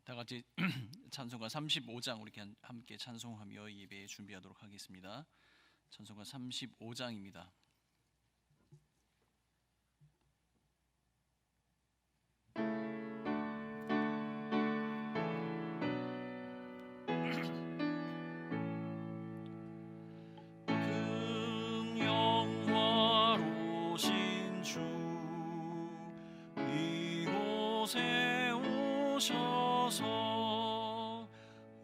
다 같이 찬송가 35장 우리 함께 찬송하며 예배 준비하도록 하겠습니다. 찬송가 35장입니다. 큰 영화로신 주 이곳에 오셔서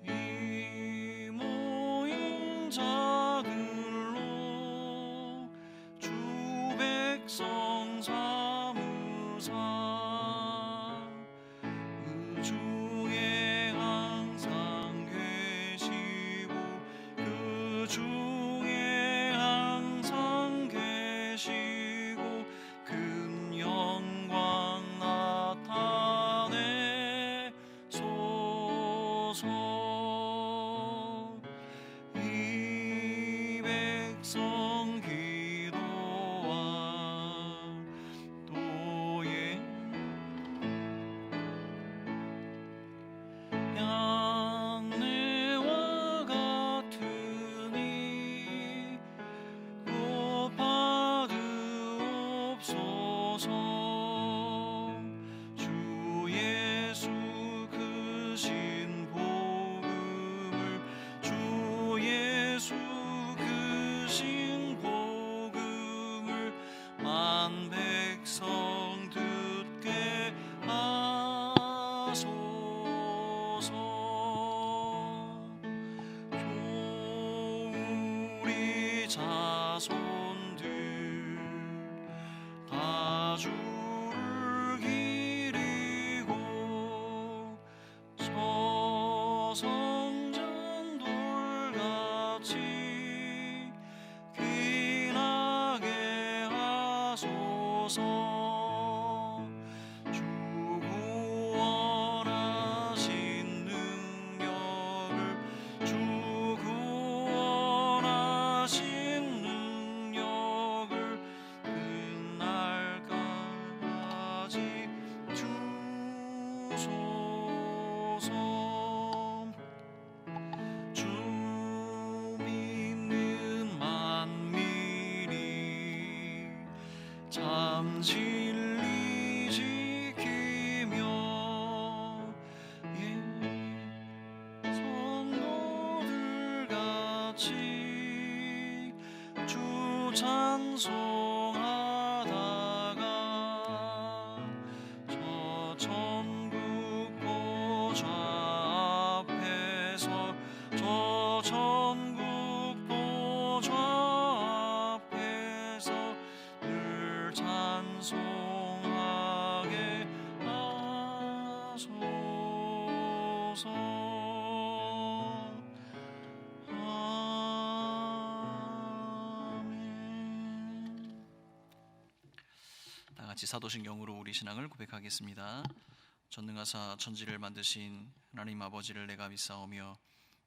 이 모인 자들로 주 백성 삼으사 그 중에 항상 계시고 그 중에 항상 계시고 큰 영광 나타내소서. 이 백성 기도와 도에 양내와 같으니 곧 받으옵소서. 주 예수 크신 복음을 주 예수 크신 복음을 만 백성 듣게 하소서. 우리 자손들 다 주를 기리고 저성전 돌같이 귀나게 하소서. 주 구원하신 능력을 주 구원하신 능력을 그날까지 주소서. 주 믿는 만민이 참 진리 지키며 성도들 같이 주 찬송하다가 저 천국 보좌 앞에서 저 천국 보좌 앞에서 늘 찬송하게 하소서. 아멘. 다 같이 사도신경으로 우리 신앙을 고백하겠습니다. 전능하사 천지를 만드신 하나님 아버지를 내가 믿사오며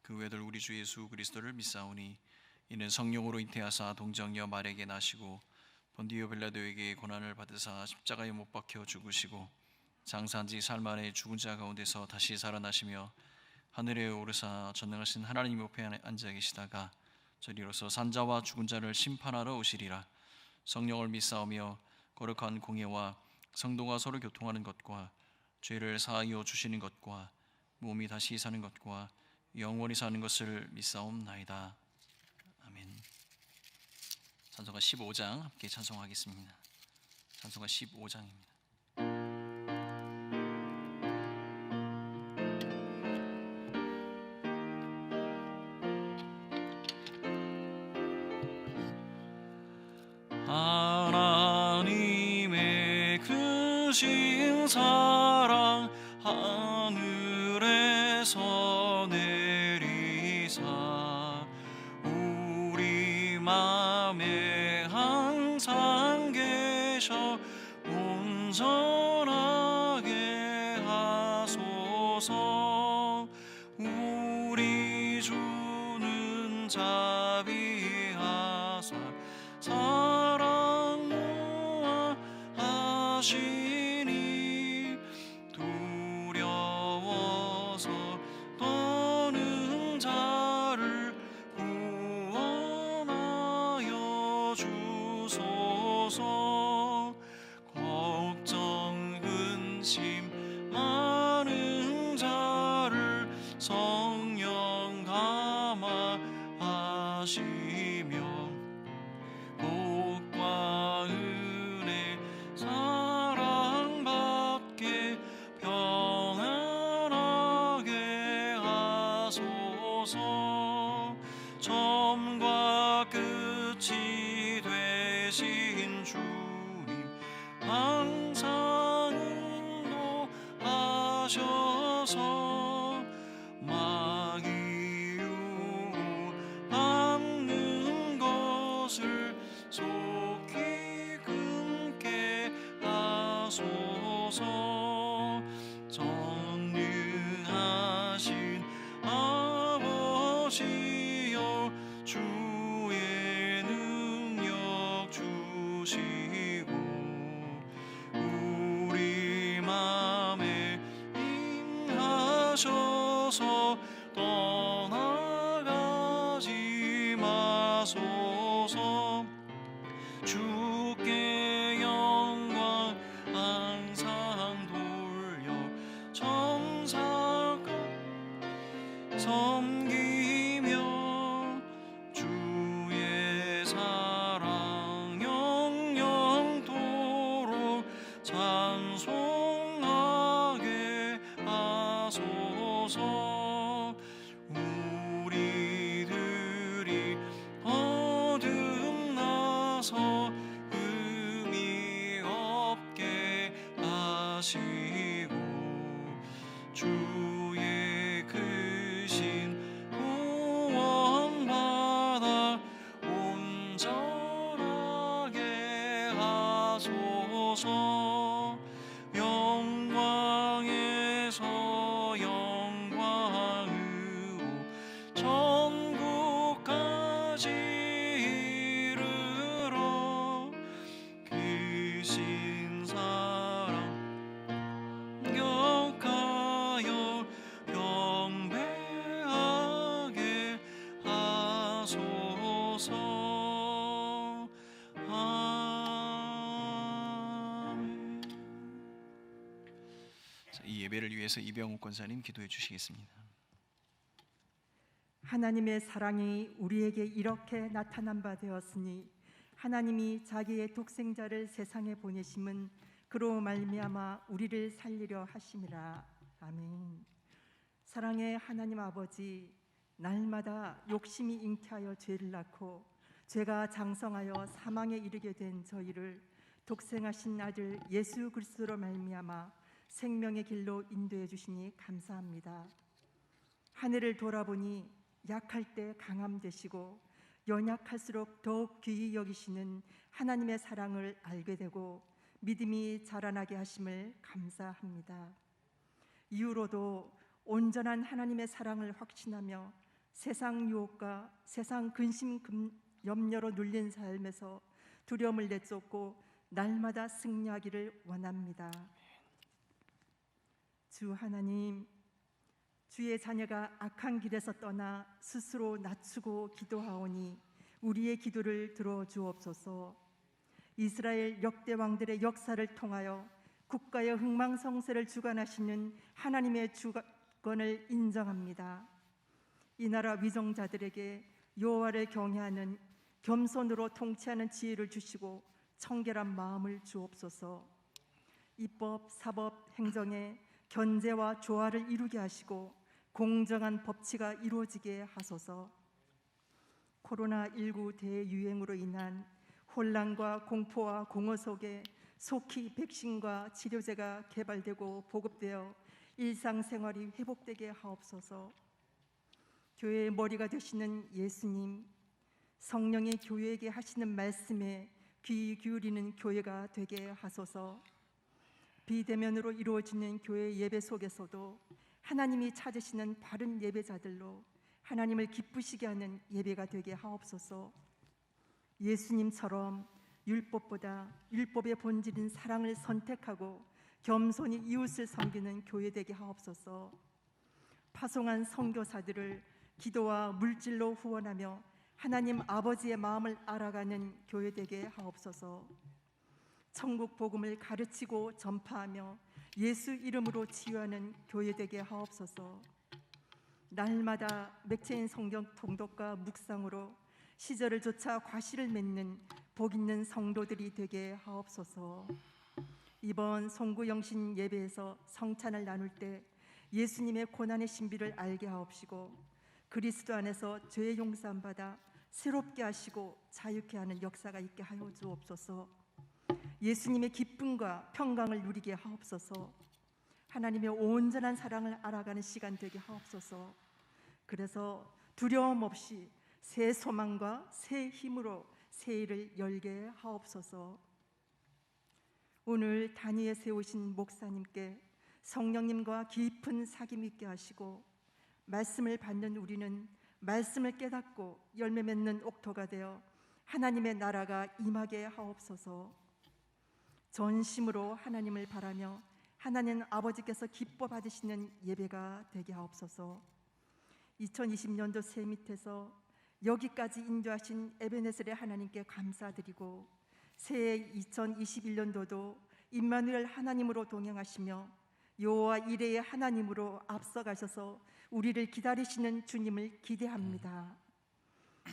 그 외들 우리 주 예수 그리스도를 믿사오니 이는 성령으로 잉태하사 동정녀 마리아에게 나시고 본디오 빌라도에게 고난을 받으사 십자가에 못 박혀 죽으시고 장사한 지 사흘 만에 죽은 자 가운데서 다시 살아나시며 하늘에 오르사 전능하신 하나님 옆에 앉아 계시다가 저리로서 산자와 죽은 자를 심판하러 오시리라. 성령을 믿사오며 거룩한 공예와 성도가 서로 교통하는 것과 죄를 사하여 주시는 것과 몸이 다시 사는 것과 영원히 사는 것을 믿사옵나이다. 아멘. 찬송가 15장 함께 찬송하겠습니다. 찬송가 15장입니다. 하나님의 크신 사랑 하늘에서 내리사 우리 맘에 항상 계셔 온전하게 하소서. 우리 주는 자비하사 사랑 노하시니 두려워 근심 많은 자를 성령 감화하시며 복과 은혜 사랑받게 평안하게 하소서. 처음과 끝이 되신 주님 항상 인도하셔서 마귀 유혹 받는 것을 속히 끊게 하소서. 전능하신 아버지여 주의 능력 주시고 우리 맘에 임하셔서 떠나가지 마소서. 주께 영광 항상 돌려 천사가 섬기며 주의 사랑 영영토록 찬송하게 하소서. 우리들이 거듭나서 의미 없게 하시고 주의 크신 구원받아 온전하게 하소서. 영광에서 영광으로 천국까지 이르러 크신 사랑 격하여 경배하게 하소서. 아멘. 이 예배를 위해서 이병욱 권사님 기도해 주시겠습니다. 하나님의 사랑이 우리에게 이렇게 나타난 바 되었으니 하나님이 자기의 독생자를 세상에 보내심은 그로 말미암아 우리를 살리려 하심이라. 아멘. 사랑의 하나님 아버지, 날마다 욕심이 잉태하여 죄를 낳고 죄가 장성하여 사망에 이르게 된 저희를 독생하신 아들 예수 그리스도로 말미암아 생명의 길로 인도해 주시니 감사합니다. 하늘을 돌아보니 약할 때 강함 되시고 연약할수록 더욱 귀히 여기시는 하나님의 사랑을 알게 되고 믿음이 자라나게 하심을 감사합니다. 이후로도 온전한 하나님의 사랑을 확신하며 세상 유혹과 세상 근심 염려로 눌린 삶에서 두려움을 내쫓고 날마다 승리하기를 원합니다. 주 하나님, 주의 자녀가 악한 길에서 떠나 스스로 낮추고 기도하오니 우리의 기도를 들어주옵소서. 이스라엘 역대 왕들의 역사를 통하여 국가의 흥망성쇠를 주관하시는 하나님의 주권을 인정합니다. 이 나라 위정자들에게 여호와를 경외하는 겸손으로 통치하는 지혜를 주시고 청결한 마음을 주옵소서. 입법, 사법, 행정에 견제와 조화를 이루게 하시고 공정한 법치가 이루어지게 하소서. 코로나19 대유행으로 인한 혼란과 공포와 공허 속에 속히 백신과 치료제가 개발되고 보급되어 일상생활이 회복되게 하옵소서. 교회의 머리가 되시는 예수님, 성령이 교회에게 하시는 말씀에 귀 기울이는 교회가 되게 하소서. 비대면으로 이루어지는 교회 예배 속에서도 하나님이 찾으시는 바른 예배자들로 하나님을 기쁘시게 하는 예배가 되게 하옵소서. 예수님처럼 율법보다 율법의 본질인 사랑을 선택하고 겸손히 이웃을 섬기는 교회 되게 하옵소서. 파송한 선교사들을 기도와 물질로 후원하며 하나님 아버지의 마음을 알아가는 교회 되게 하옵소서. 천국 복음을 가르치고 전파하며 예수 이름으로 치유하는 교회 되게 하옵소서. 날마다 맥체인 성경 통독과 묵상으로 시절을 조차 과실을 맺는 복 있는 성도들이 되게 하옵소서. 이번 송구영신 예배에서 성찬을 나눌 때 예수님의 고난의 신비를 알게 하옵시고 그리스도 안에서 죄의 용서함 받아 새롭게 하시고 자유케 하는 역사가 있게 하여 주옵소서. 예수님의 기쁨과 평강을 누리게 하옵소서. 하나님의 온전한 사랑을 알아가는 시간 되게 하옵소서. 그래서 두려움 없이 새 소망과 새 힘으로 새 일을 열게 하옵소서. 오늘 단위에 세우신 목사님께 성령님과 깊은 사귐 있게 하시고 말씀을 받는 우리는 말씀을 깨닫고 열매 맺는 옥토가 되어 하나님의 나라가 임하게 하옵소서. 전심으로 하나님을 바라며 하나님 아버지께서 기뻐 받으시는 예배가 되게 하옵소서. 2020년도 새 밑에서 여기까지 인도하신 에베네셀의 하나님께 감사드리고 새해 2021년도도 임마누엘 하나님으로 동행하시며 여호와 이레의 하나님으로 앞서가셔서 우리를 기다리시는 주님을 기대합니다.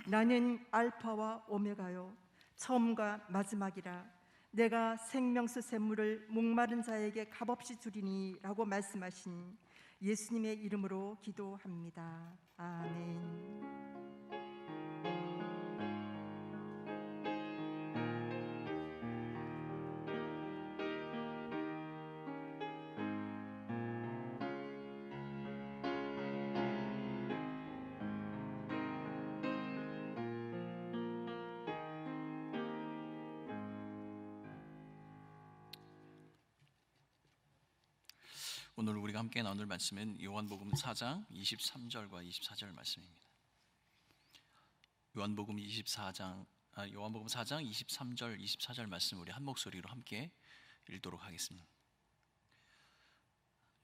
나는 알파와 오메가요 처음과 마지막이라 내가 생명수 샘물을 목마른 자에게 값없이 주리니 라고 말씀하신 예수님의 이름으로 기도합니다. 아멘. 오늘 우리가 함께 나눌 말씀은 요한복음 4장 23절과 24절 말씀입니다. 요한복음 4장 23절 24절 말씀 우리 한 목소리로 함께 읽도록 하겠습니다.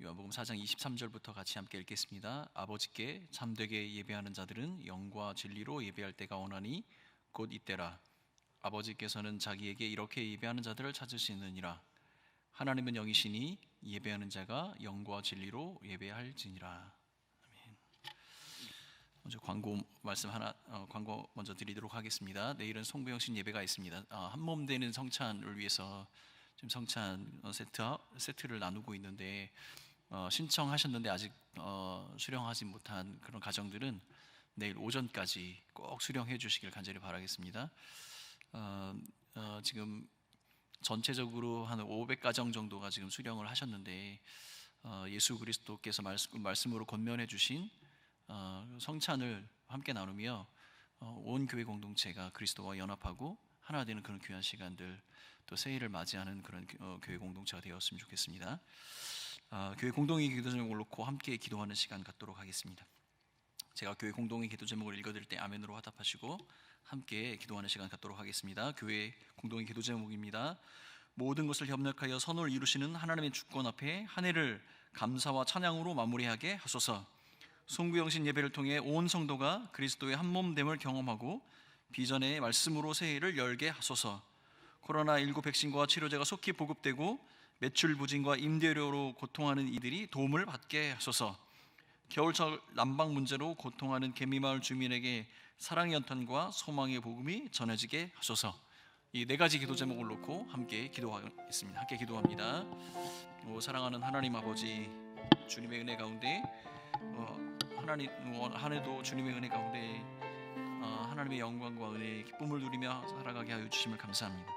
요한복음 4장 23절부터 같이 함께 읽겠습니다. 아버지께 참되게 예배하는 자들은 영과 진리로 예배할 때가 오나니 곧 이때라. 아버지께서는 자기에게 이렇게 예배하는 자들을 찾으시느니라. 하나님은 영이시니 예배하는 자가 영과 진리로 예배할지니라. 아멘. 먼저 광고 말씀 광고 먼저 드리도록 하겠습니다. 내일은 송구영신 예배가 있습니다. 한몸 되는 성찬을 위해서 지금 성찬 세트를 나누고 있는데 신청하셨는데 아직 수령하지 못한 그런 가정들은 내일 오전까지 꼭 수령해 주시길 간절히 바라겠습니다. 지금 전체적으로 한 500가정 정도가 지금 수령을 하셨는데 예수 그리스도께서 말씀으로 권면해 주신 성찬을 함께 나누며 온 교회 공동체가 그리스도와 연합하고 하나 되는 그런 귀한 시간들, 또 새해를 맞이하는 그런 교회 공동체가 되었으면 좋겠습니다. 교회 공동의 기도 제목을 놓고 함께 기도하는 시간 갖도록 하겠습니다. 제가 교회 공동의 기도 제목을 읽어드릴 때 아멘으로 화답하시고 함께 기도하는 시간 갖도록 하겠습니다. 교회 공동의 기도 제목입니다. 모든 것을 협력하여 선을 이루시는 하나님의 주권 앞에 한 해를 감사와 찬양으로 마무리하게 하소서. 송구영신 예배를 통해 온 성도가 그리스도의 한몸됨을 경험하고 비전의 말씀으로 새해를 열게 하소서. 코로나19 백신과 치료제가 속히 보급되고 매출 부진과 임대료로 고통하는 이들이 도움을 받게 하소서. 겨울철 난방 문제로 고통하는 개미마을 주민에게 사랑의 연탄과 소망의 복음이 전해지게 하소서. 이 네 가지 기도 제목을 놓고 함께 기도하겠습니다. 함께 기도합니다. 사랑하는 하나님 아버지, 주님의 은혜 가운데 하나님 한 해도 주님의 은혜 가운데 하나님의 영광과 은혜의 기쁨을 누리며 살아가게 하여 주심을 감사합니다.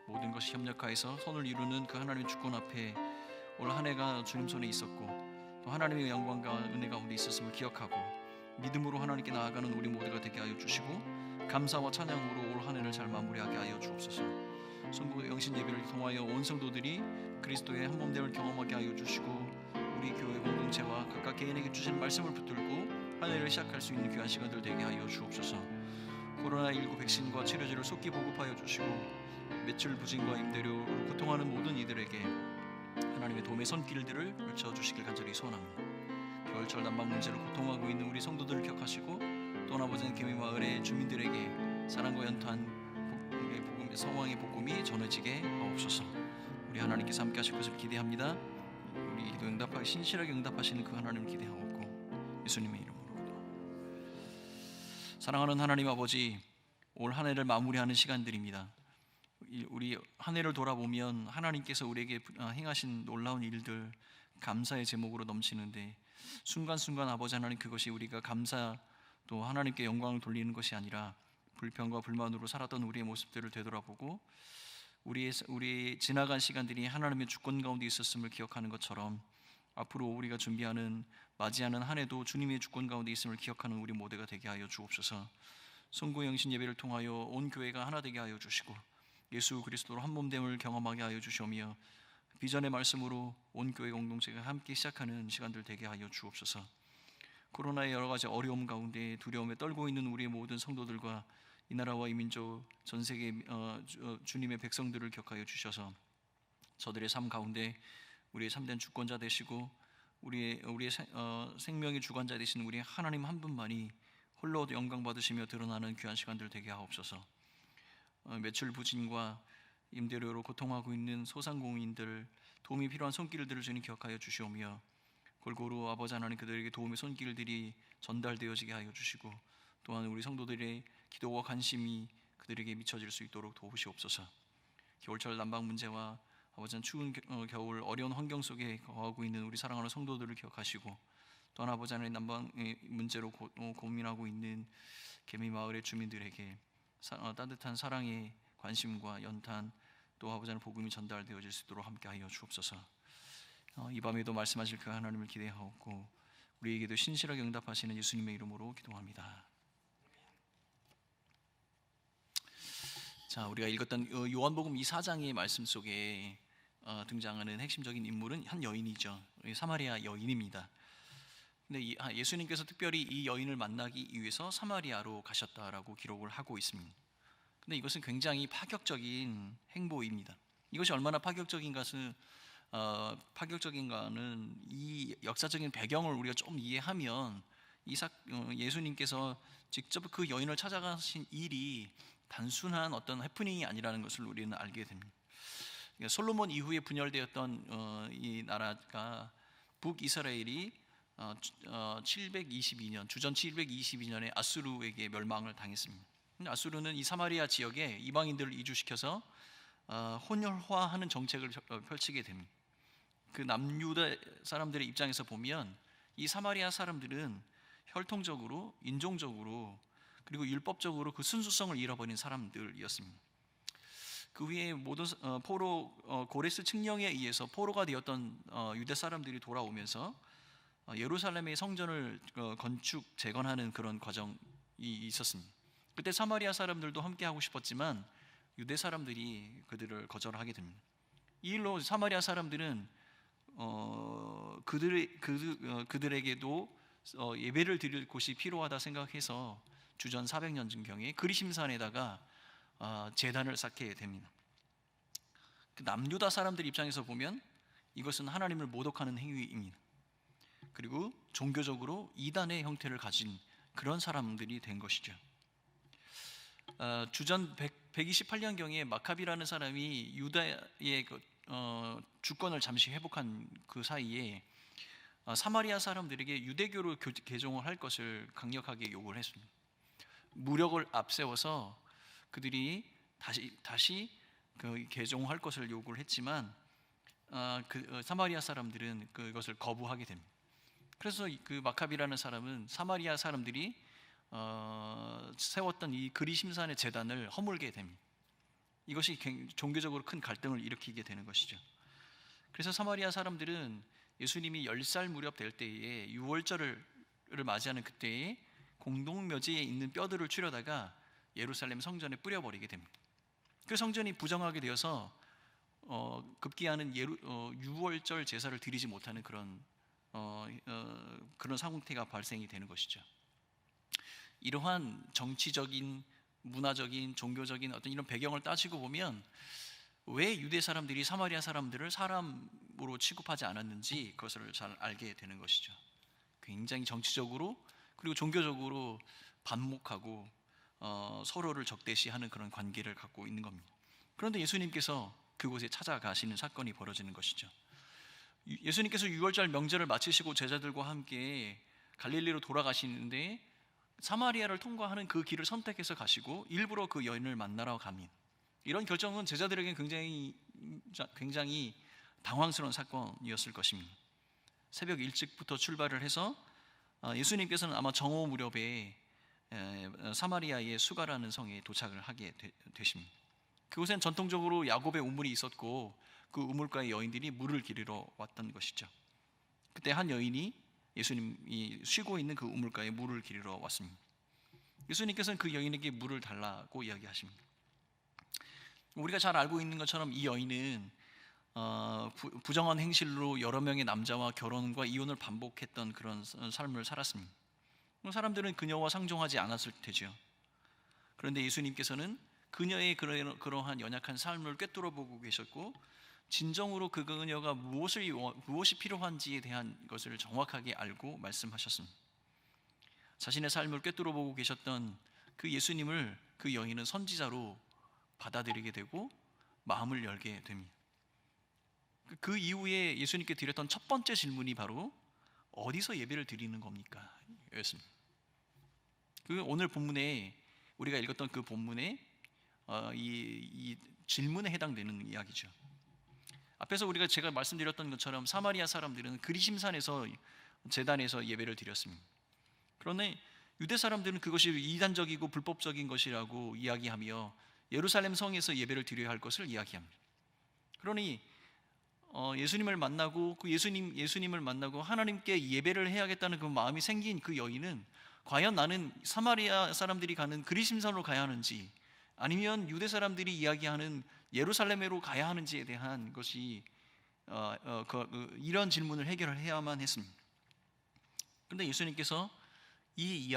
모든 것이 협력하여서 선을 이루는 그 하나님의 주권 앞에 올 한 해가 주님 손에 있었고 또 하나님의 영광과 은혜 가운데 있었음을 기억하고 믿음으로 하나님께 나아가는 우리 모두가 되게 하여 주시고 감사와 찬양으로 올 한 해를 잘 마무리하게 하여 주옵소서. 송구 영신 예배를 통하여 온 성도들이 그리스도의 한몸됨을 경험하게 하여 주시고 우리 교회 공동체와 각각 개인에게 주신 말씀을 붙들고 한 해를 시작할 수 있는 귀한 시간들 되게 하여 주옵소서. 코로나19 백신과 치료제를 속히 보급하여 주시고 매출 부진과 임대료로 고통하는 모든 이들에게 하나님의 도움의 손길들을 펼쳐 주시길 간절히 소원합니다. 겨울철 난방 문제로 고통하고 있는 우리 성도들을 기억하시고 또 아버지는 개미마을의 주민들에게 사랑과 연탄 복음의 소망의 복음이 전해지게 하옵소서. 우리 하나님께서 함께 하실 것을 기대합니다. 우리 기도 응답하기 신실하게 응답하시는 그 하나님을 기대하옵고 예수님의 이름으로 기도합니다. 사랑하는 하나님 아버지, 올 한 해를 마무리하는 시간들입니다. 우리 한 해를 돌아보면 하나님께서 우리에게 행하신 놀라운 일들, 감사의 제목으로 넘치는데 순간순간 아버지 하나님, 그것이 우리가 감사 또 하나님께 영광을 돌리는 것이 아니라 불평과 불만으로 살았던 우리의 모습들을 되돌아보고 우리의 지나간 시간들이 하나님의 주권 가운데 있었음을 기억하는 것처럼 앞으로 우리가 준비하는 맞이하는 한 해도 주님의 주권 가운데 있음을 기억하는 우리 모두가 되게 하여 주옵소서. 성구 영신 예배를 통하여 온 교회가 하나 되게 하여 주시고 예수 그리스도로 한 몸됨을 경험하게 하여 주시오며 비전의 말씀으로 온 교회 공동체가 함께 시작하는 시간들 되게 하여 주옵소서. 코로나의 여러 가지 어려움 가운데 두려움에 떨고 있는 우리의 모든 성도들과 이 나라와 이 민족 전 세계 주님의 백성들을 격하여 주셔서 저들의 삶 가운데 우리의 참된 주권자 되시고 우리의 생명의 주관자 되신 우리 하나님 한 분만이 홀로 영광 받으시며 드러나는 귀한 시간들 되게 하옵소서. 매출 부진과 임대료로 고통하고 있는 소상공인들, 도움이 필요한 손길들을 주님 기억하여 주시오며 골고루 아버지 하나님 그들에게 도움의 손길들이 전달되어지게 하여 주시고 또한 우리 성도들의 기도와 관심이 그들에게 미쳐질 수 있도록 도우시옵소서. 겨울철 난방 문제와 아버지 추운 겨울 어려운 환경 속에 거하고 있는 우리 사랑하는 성도들을 기억하시고 또한 아버지 하나님 난방의 문제로 고민하고 있는 개미마을의 주민들에게 따뜻한 사랑의 관심과 연탄 또 아버지 하나님 복음이 전달되어질 수 있도록 함께하여 주옵소서. 이 밤에도 말씀하실 그 하나님을 기대하옵고 우리에게도 신실하게 응답하시는 예수님의 이름으로 기도합니다. 자, 우리가 읽었던 요한복음 4장의 말씀 속에 등장하는 핵심적인 인물은 한 여인이죠. 사마리아 여인입니다. 근데 예수님께서 특별히 이 여인을 만나기 위해서 사마리아로 가셨다라고 기록을 하고 있습니다. 근데 이것은 굉장히 파격적인 행보입니다. 이것이 얼마나 파격적인가는 이 역사적인 배경을 우리가 좀 이해하면 예수님께서 직접 그 여인을 찾아가신 일이 단순한 어떤 해프닝이 아니라는 것을 우리는 알게 됩니다. 그러니까 솔로몬 이후에 분열되었던 이 나라가 북이스라엘이 722년 주전 722년에 아수르에게 멸망을 당했습니다. 아수르는 이 사마리아 지역에 이방인들을 이주시켜서 혼혈화하는 정책을 펼치게 됩니다. 그 남유다 사람들의 입장에서 보면 이 사마리아 사람들은 혈통적으로, 인종적으로 그리고 율법적으로 그 순수성을 잃어버린 사람들이었습니다. 그 후에 모든 고레스 칙령에 의해서 포로가 되었던 유대 사람들이 돌아오면서 예루살렘의 성전을 건축 재건하는 그런 과정이 있었습니다. 그때 사마리아 사람들도 함께 하고 싶었지만 유대 사람들이 그들을 거절하게 됩니다. 이 일로 사마리아 사람들은 그들에게도 예배를 드릴 곳이 필요하다 생각해서 주전 400년경에 그리심산에다가 제단을 쌓게 됩니다. 그 남유다 사람들 입장에서 보면 이것은 하나님을 모독하는 행위입니다. 그리고 종교적으로 이단의 형태를 가진 그런 사람들이 된 것이죠. 주전 128년경에 마카비라는 사람이 유다의 주권을 잠시 회복한 그 사이에 사마리아 사람들에게 유대교로 개종을 할 것을 강력하게 요구를 했습니다. 무력을 앞세워서 그들이 다시 개종할 것을 요구를 했지만 사마리아 사람들은 그것을 거부하게 됩니다. 그래서 그 마카비라는 사람은 사마리아 사람들이 세웠던 이 그리심산의 제단을 허물게 됩니다. 이것이 종교적으로 큰 갈등을 일으키게 되는 것이죠. 그래서 사마리아 사람들은 예수님이 10살 무렵 될 때에 유월절을 맞이하는 그때에 공동묘지에 있는 뼈들을 추려다가 예루살렘 성전에 뿌려버리게 됩니다. 그 성전이 부정하게 되어서 급기야는 유월절 제사를 드리지 못하는 그런 상태가 발생이 되는 것이죠. 이러한 정치적인, 문화적인, 종교적인 어떤 이런 배경을 따지고 보면 왜 유대 사람들이 사마리아 사람들을 사람으로 취급하지 않았는지 그것을 잘 알게 되는 것이죠. 굉장히 정치적으로 그리고 종교적으로 반목하고 서로를 적대시하는 그런 관계를 갖고 있는 겁니다. 그런데 예수님께서 그곳에 찾아가시는 사건이 벌어지는 것이죠. 예수님께서 유월절 명절을 마치시고 제자들과 함께 갈릴리로 돌아가시는데 사마리아를 통과하는 그 길을 선택해서 가시고 일부러 그 여인을 만나러 갑니다. 이런 결정은 제자들에게 굉장히 당황스러운 사건이었을 것입니다. 새벽 일찍부터 출발을 해서 예수님께서는 아마 정오 무렵에 사마리아의 수가라는 성에 도착을 하게 되십니다. 그곳엔 전통적으로 야곱의 우물이 있었고 그 우물가의 여인들이 물을 기르러 왔던 것이죠. 그때 한 여인이 예수님이 쉬고 있는 그 우물가에 물을 기르러 왔습니다. 예수님께서는 그 여인에게 물을 달라고 이야기하십니다. 우리가 잘 알고 있는 것처럼 이 여인은 부정한 행실로 여러 명의 남자와 결혼과 이혼을 반복했던 그런 삶을 살았습니다. 사람들은 그녀와 상종하지 않았을 테죠. 그런데 예수님께서는 그녀의 그러한 연약한 삶을 꿰뚫어 보고 계셨고 진정으로 그녀가 무엇이 필요한지에 대한 것을 정확하게 알고 말씀하셨습니다. 자신의 삶을 꿰뚫어 보고 계셨던 그 예수님을 그 여인은 선지자로 받아들이게 되고 마음을 열게 됩니다. 그 이후에 예수님께 드렸던 첫 번째 질문이 바로 어디서 예배를 드리는 겁니까? 였습니다. 그 오늘 본문에 우리가 읽었던 그 본문에 이 질문에 해당되는 이야기죠. 앞에서 제가 말씀드렸던 것처럼 사마리아 사람들은 그리심산에서 제단에서 예배를 드렸습니다. 그런데 유대 사람들은 그것이 이단적이고 불법적인 것이라고 이야기하며 예루살렘 성에서 예배를 드려야 할 것을 이야기합니다. 그러니 예수님을 만나고 예수님을 만나고 하나님께 예배를 해야겠다는 그 마음이 생긴 그 여인은 과연 나는 사마리아 사람들이 가는 그리심산으로 가야 하는지 아니면 유대 사람들이 이야기하는 예루살렘으로 가야 하는지에 대한 것이 이런 질문을 해결을 해야만 했습니다. 그런데 예수님께서 이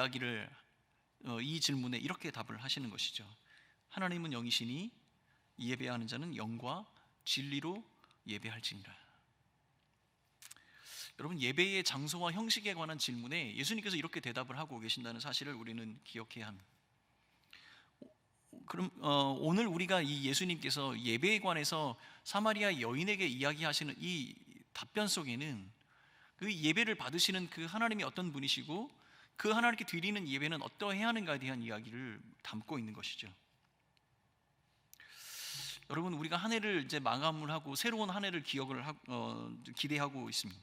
질문에 이렇게 답을 하시는 것이죠. 하나님은 영이시니 예배하는 자는 영과 진리로 예배할지니라. 여러분, 예배의 장소와 형식에 관한 질문에 예수님께서 이렇게 대답을 하고 계신다는 사실을 우리는 기억해야 합니다. 그럼 오늘 우리가 이 예수님께서 예배에 관해서 사마리아 여인에게 이야기하시는 이 답변 속에는 그 예배를 받으시는 그 하나님이 어떤 분이시고 그 하나님께 드리는 예배는 어떠해야 하는가에 대한 이야기를 담고 있는 것이죠. 여러분, 우리가 한 해를 이제 마감을 하고 새로운 한 해를 기대하고 있습니다.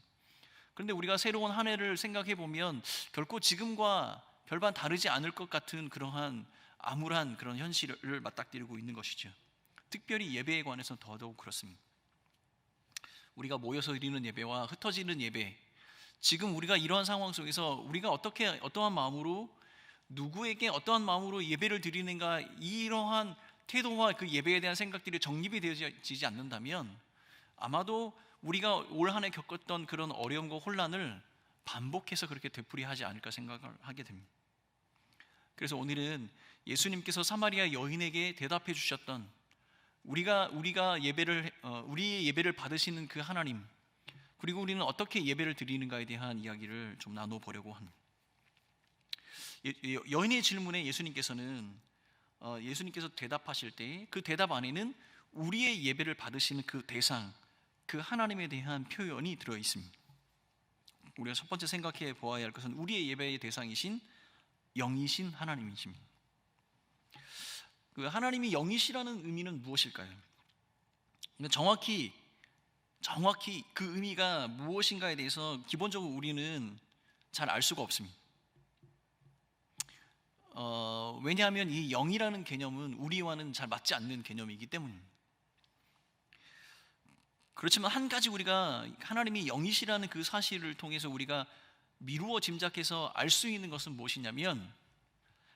그런데 우리가 새로운 한 해를 생각해 보면 결코 지금과 별반 다르지 않을 것 같은 그러한 암울한 그런 현실을 맞닥뜨리고 있는 것이죠. 특별히 예배에 관해서는 더더욱 그렇습니다. 우리가 모여서 드리는 예배와 흩어지는 예배, 지금 우리가 이러한 상황 속에서 우리가 어떠한 마음으로 누구에게 어떠한 마음으로 예배를 드리는가, 이러한 태도와 그 예배에 대한 생각들이 정립이 되어지지 않는다면 아마도 우리가 올 한 해 겪었던 그런 어려움과 혼란을 반복해서 그렇게 되풀이하지 않을까 생각을 하게 됩니다. 그래서 오늘은 예수님께서 사마리아 여인에게 대답해 주셨던 우리의 예배를 받으시는 그 하나님, 그리고 우리는 어떻게 예배를 드리는가에 대한 이야기를 좀 나눠보려고 합니다. 여인의 질문에 예수님께서 대답하실 때 그 대답 안에는 우리의 예배를 받으시는 그 대상, 그 하나님에 대한 표현이 들어 있습니다. 우리가 첫 번째 생각해 보아야 할 것은 우리의 예배의 대상이신 영이신 하나님이십니다. 그 하나님이 영이시라는 의미는 무엇일까요? 정확히 그 의미가 무엇인가에 대해서 기본적으로 우리는 잘 알 수가 없습니다. 왜냐하면 이 영이라는 개념은 우리와는 잘 맞지 않는 개념이기 때문입니다. 그렇지만 한 가지 우리가 하나님이 영이시라는 그 사실을 통해서 우리가 미루어 짐작해서 알 수 있는 것은 무엇이냐면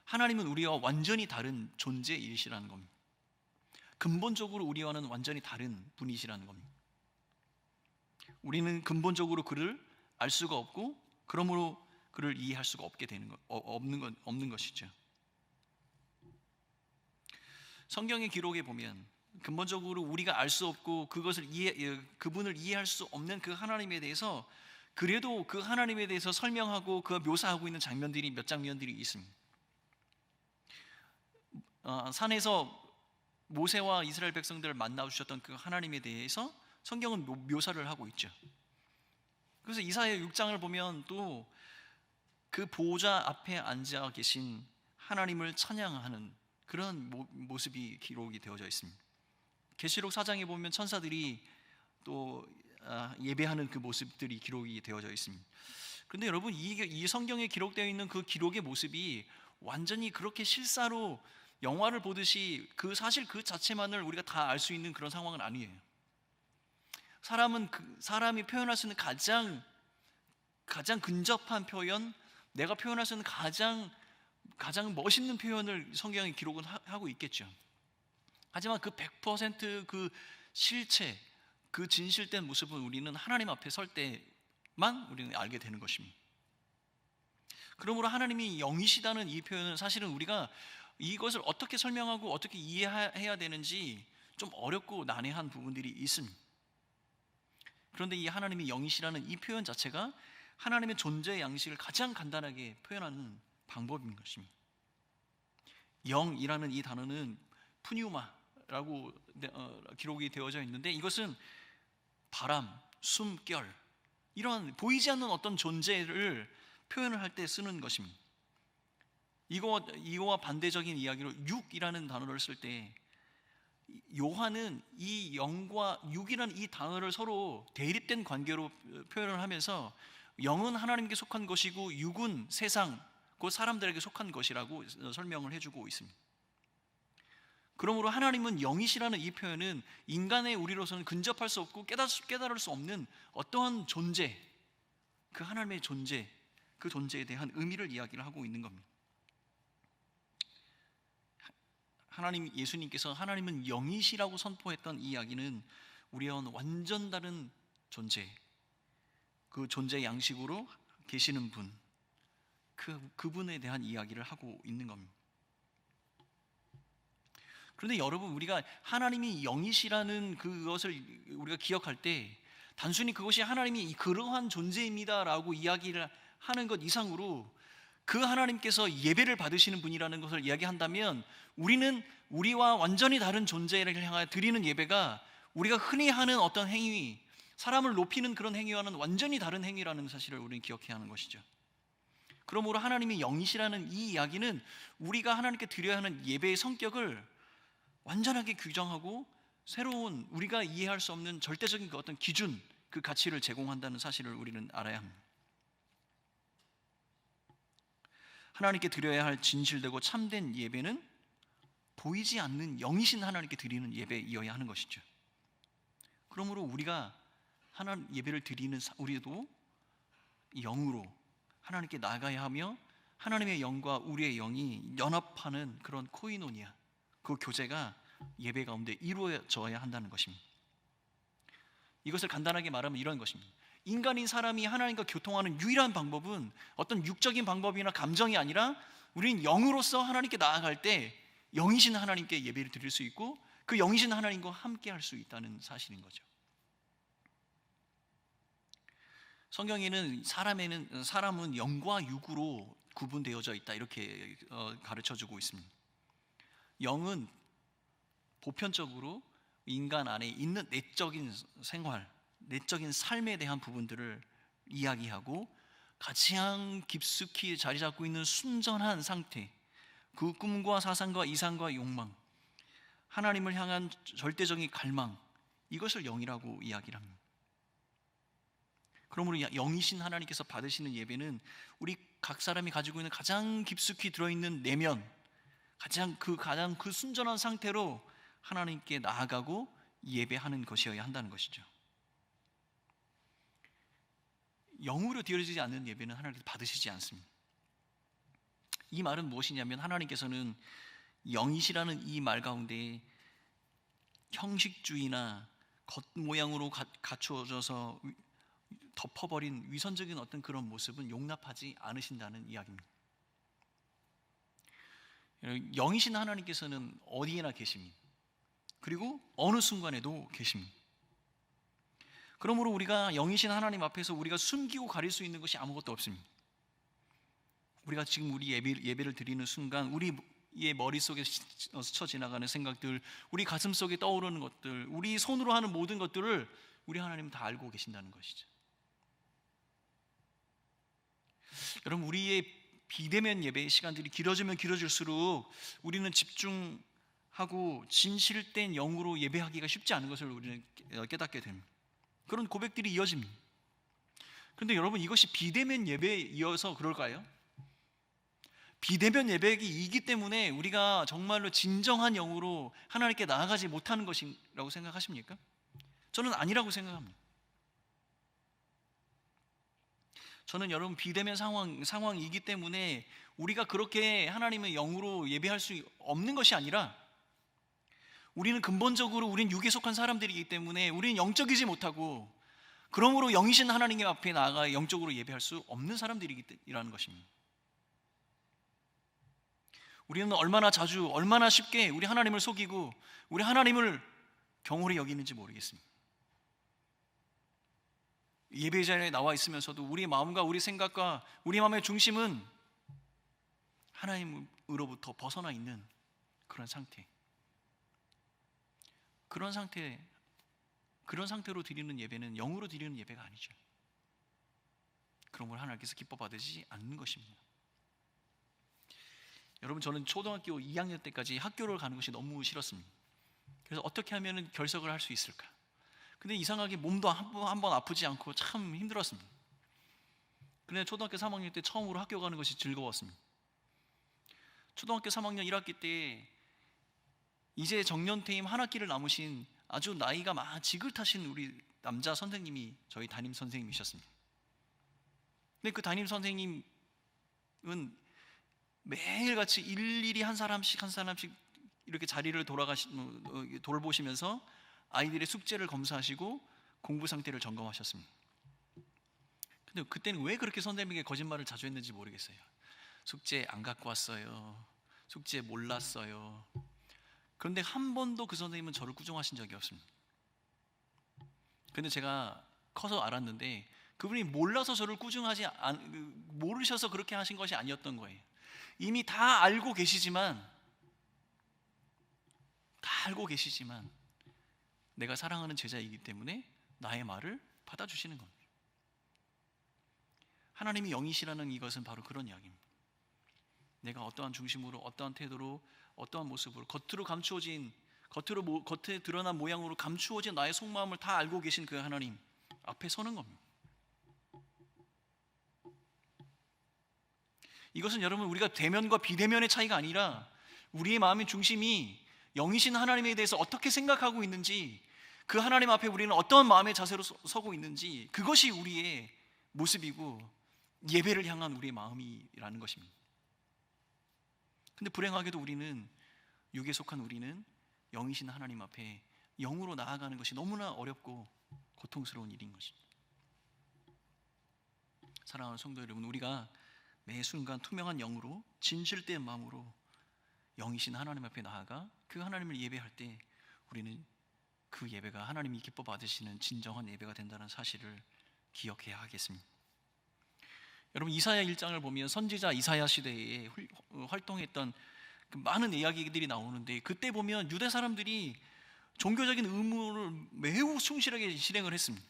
하나님은 우리와 완전히 다른 존재이시라는 겁니다. 근본적으로 우리와는 완전히 다른 분이시라는 겁니다. 우리는 근본적으로 그를 알 수가 없고 그러므로 그를 이해할 수가 없는 것이죠. 성경의 기록에 보면 근본적으로 우리가 알 수 없고 그분을 이해할 수 없는 그 하나님에 대해서 그래도 그 하나님에 대해서 설명하고 그 묘사하고 있는 몇 장면들이 있습니다. 산에서 모세와 이스라엘 백성들을 만나 주셨던 그 하나님에 대해서 성경은 묘사를 하고 있죠. 그래서 이사야 6장을 보면 또 그 보좌 앞에 앉아 계신 하나님을 찬양하는 그런 모습이 기록이 되어져 있습니다. 계시록 4장에 보면 천사들이 또 예배하는 그 모습들이 기록이 되어져 있습니다. 그런데 여러분, 이 성경에 기록되어 있는 그 기록의 모습이 완전히 그렇게 실사로 영화를 보듯이 사실 그 자체만을 우리가 다 알 수 있는 그런 상황은 아니에요. 사람이 표현할 수 있는 가장 근접한 표현, 내가 표현할 수 있는 가장 멋있는 표현을 성경에 기록은 하고 있겠죠. 하지만 그 100% 그 실체, 그 진실된 모습은 우리는 하나님 앞에 설 때만 우리는 알게 되는 것입니다. 그러므로 하나님이 영이시다는 이 표현은 사실은 우리가 이것을 어떻게 설명하고 어떻게 이해해야 되는지 좀 어렵고 난해한 부분들이 있습니다. 그런데 이 하나님이 영이시라는 이 표현 자체가 하나님의 존재의 양식을 가장 간단하게 표현하는 방법인 것입니다. 영이라는 이 단어는 푸뉴마라고 기록이 되어져 있는데, 이것은 바람, 숨결, 이런 보이지 않는 어떤 존재를 표현을 할 때 쓰는 것입니다. 이거와 반대적인 이야기로 육이라는 단어를 쓸 때 요한은 이 영과 육이라는 이 단어를 서로 대립된 관계로 표현을 하면서 영은 하나님께 속한 것이고 육은 세상, 곧 사람들에게 속한 것이라고 설명을 해주고 있습니다. 그러므로 하나님은 영이시라는 이 표현은 인간의 우리로서는 근접할 수 없고 깨달을 수 없는 어떠한 존재, 그 하나님의 존재, 그 존재에 대한 의미를 이야기를 하고 있는 겁니다. 예수님께서 하나님은 영이시라고 선포했던 이 이야기는 우리와는 완전 다른 존재, 그 존재의 양식으로 계시는 분, 그분에 대한 이야기를 하고 있는 겁니다. 그런데 여러분, 우리가 하나님이 영이시라는 그것을 우리가 기억할 때 단순히 그것이 하나님이 그러한 존재입니다라고 이야기를 하는 것 이상으로 그 하나님께서 예배를 받으시는 분이라는 것을 이야기한다면, 우리는 우리와 완전히 다른 존재를 향하여 드리는 예배가 우리가 흔히 하는 어떤 행위, 사람을 높이는 그런 행위와는 완전히 다른 행위라는 사실을 우리는 기억해야 하는 것이죠. 그러므로 하나님이 영이시라는 이 이야기는 우리가 하나님께 드려야 하는 예배의 성격을 완전하게 규정하고 새로운, 우리가 이해할 수 없는 절대적인 그 어떤 기준, 그 가치를 제공한다는 사실을 우리는 알아야 합니다. 하나님께 드려야 할 진실되고 참된 예배는 보이지 않는 영이신 하나님께 드리는 예배이어야 하는 것이죠. 그러므로 우리가 하나님 예배를 드리는 우리도 영으로 하나님께 나아가야 하며, 하나님의 영과 우리의 영이 연합하는 그런 코이노니아, 그 교제가 예배 가운데 이루어져야 한다는 것입니다. 이것을 간단하게 말하면 이런 것입니다. 인간인 사람이 하나님과 교통하는 유일한 방법은 어떤 육적인 방법이나 감정이 아니라 우리는 영으로서 하나님께 나아갈 때 영이신 하나님께 예배를 드릴 수 있고 그 영이신 하나님과 함께 할 수 있다는 사실인 거죠. 성경에는 사람은 영과 육으로 구분되어져 있다, 이렇게 가르쳐주고 있습니다. 영은 보편적으로 인간 안에 있는 내적인 생활, 내적인 삶에 대한 부분들을 이야기하고 가장 깊숙이 자리 잡고 있는 순전한 상태, 그 꿈과 사상과 이상과 욕망, 하나님을 향한 절대적인 갈망, 이것을 영이라고 이야기를 합니다. 그러므로 영이신 하나님께서 받으시는 예배는 우리 각 사람이 가지고 있는 가장 깊숙이 들어있는 내면, 가장 그 순전한 상태로 하나님께 나아가고 예배하는 것이어야 한다는 것이죠. 영으로 드려지지 않는 예배는 하나님께서 받으시지 않습니다. 이 말은 무엇이냐면, 하나님께서는 영이시라는 이 말 가운데 형식주의나 겉모양으로 갖추어져서 덮어버린 위선적인 어떤 그런 모습은 용납하지 않으신다는 이야기입니다. 영이신 하나님께서는 어디에나 계십니다. 그리고 어느 순간에도 계십니다. 그러므로 우리가 영이신 하나님 앞에서 우리가 숨기고 가릴 수 있는 것이 아무것도 없습니다. 우리가 지금 우리 예배를 드리는 순간 우리의 머릿속에 스쳐 지나가는 생각들, 우리 가슴 속에 떠오르는 것들, 우리 손으로 하는 모든 것들을 우리 하나님은 다 알고 계신다는 것이죠. 여러분, 우리의 비대면 예배의 시간들이 길어지면 길어질수록 우리는 집중하고 진실된 영으로 예배하기가 쉽지 않은 것을 우리는 깨닫게 됩니다. 그런 고백들이 이어집니다. 그런데 여러분, 이것이 비대면 예배에 이어서 그럴까요? 비대면 예배이기 때문에 우리가 정말로 진정한 영으로 하나님께 나아가지 못하는 것이라고 생각하십니까? 저는 아니라고 생각합니다. 저는 여러분, 비대면 상황이기 때문에 우리가 그렇게 하나님의 영으로 예배할 수 없는 것이 아니라, 우리는 근본적으로 우리는 육에 속한 사람들이기 때문에 우리는 영적이지 못하고, 그러므로 영이신 하나님 앞에 나아가 영적으로 예배할 수 없는 사람들이라는 것입니다. 우리는 얼마나 자주, 얼마나 쉽게 우리 하나님을 속이고 우리 하나님을 경홀히 여기는지 모르겠습니다. 예배 자리에 나와 있으면서도 우리 마음과 우리 생각과 우리 마음의 중심은 하나님으로부터 벗어나 있는 그런 상태. 그런 상태로 드리는 예배는 영으로 드리는 예배가 아니죠. 그런 걸 하나님께서 기뻐 받으시지 않는 것입니다. 여러분, 저는 초등학교 2학년 때까지 학교를 가는 것이 너무 싫었습니다. 그래서 어떻게 하면 결석을 할 수 있을까? 근데 이상하게 몸도 한번 아프지 않고 참 힘들었습니다. 그런데 초등학교 3학년 때 처음으로 학교 가는 것이 즐거웠습니다. 초등학교 3학년 1학기 때 이제 정년퇴임 한 학기를 남으신 아주 나이가 지긋하신 우리 남자 선생님이 저희 담임 선생님이셨습니다. 근데 그 담임 선생님은 매일같이 일일이 한 사람씩 이렇게 자리를 돌보시면서 아이들의 숙제를 검사하시고 공부 상태를 점검하셨습니다. 근데 그때는 왜 그렇게 선생님에게 거짓말을 자주 했는지 모르겠어요. 숙제 안 갖고 왔어요. 숙제 몰랐어요. 그런데 한 번도 그 선생님은 저를 꾸중하신 적이 없습니다. 근데 제가 커서 알았는데 그분이 몰라서 저를 모르셔서 그렇게 하신 것이 아니었던 거예요. 이미 다 알고 계시지만 내가 사랑하는 제자이기 때문에 나의 말을 받아주시는 겁니다. 하나님이 영이시라는 이것은 바로 그런 이야기입니다. 내가 어떠한 중심으로, 어떠한 태도로, 어떠한 모습으로, 겉에 드러난 모양으로 감추어진 나의 속마음을 다 알고 계신 그 하나님 앞에 서는 겁니다. 이것은 여러분, 우리가 대면과 비대면의 차이가 아니라 우리의 마음의 중심이 영이신 하나님에 대해서 어떻게 생각하고 있는지, 그 하나님 앞에 우리는 어떤 마음의 자세로 서고 있는지, 그것이 우리의 모습이고 예배를 향한 우리의 마음이라는 것입니다. 근데 불행하게도 육에 속한 우리는 영이신 하나님 앞에 영으로 나아가는 것이 너무나 어렵고 고통스러운 일인 것입니다. 사랑하는 성도 여러분, 우리가 매 순간 투명한 영으로, 진실된 마음으로 영이신 하나님 앞에 나아가 그 하나님을 예배할 때 우리는 그 예배가 하나님이 기뻐 받으시는 진정한 예배가 된다는 사실을 기억해야 하겠습니다. 여러분, 이사야 1장을 보면 선지자 이사야 시대에 활동했던 그 많은 이야기들이 나오는데, 그때 보면 유대 사람들이 종교적인 의무를 매우 충실하게 실행을 했습니다.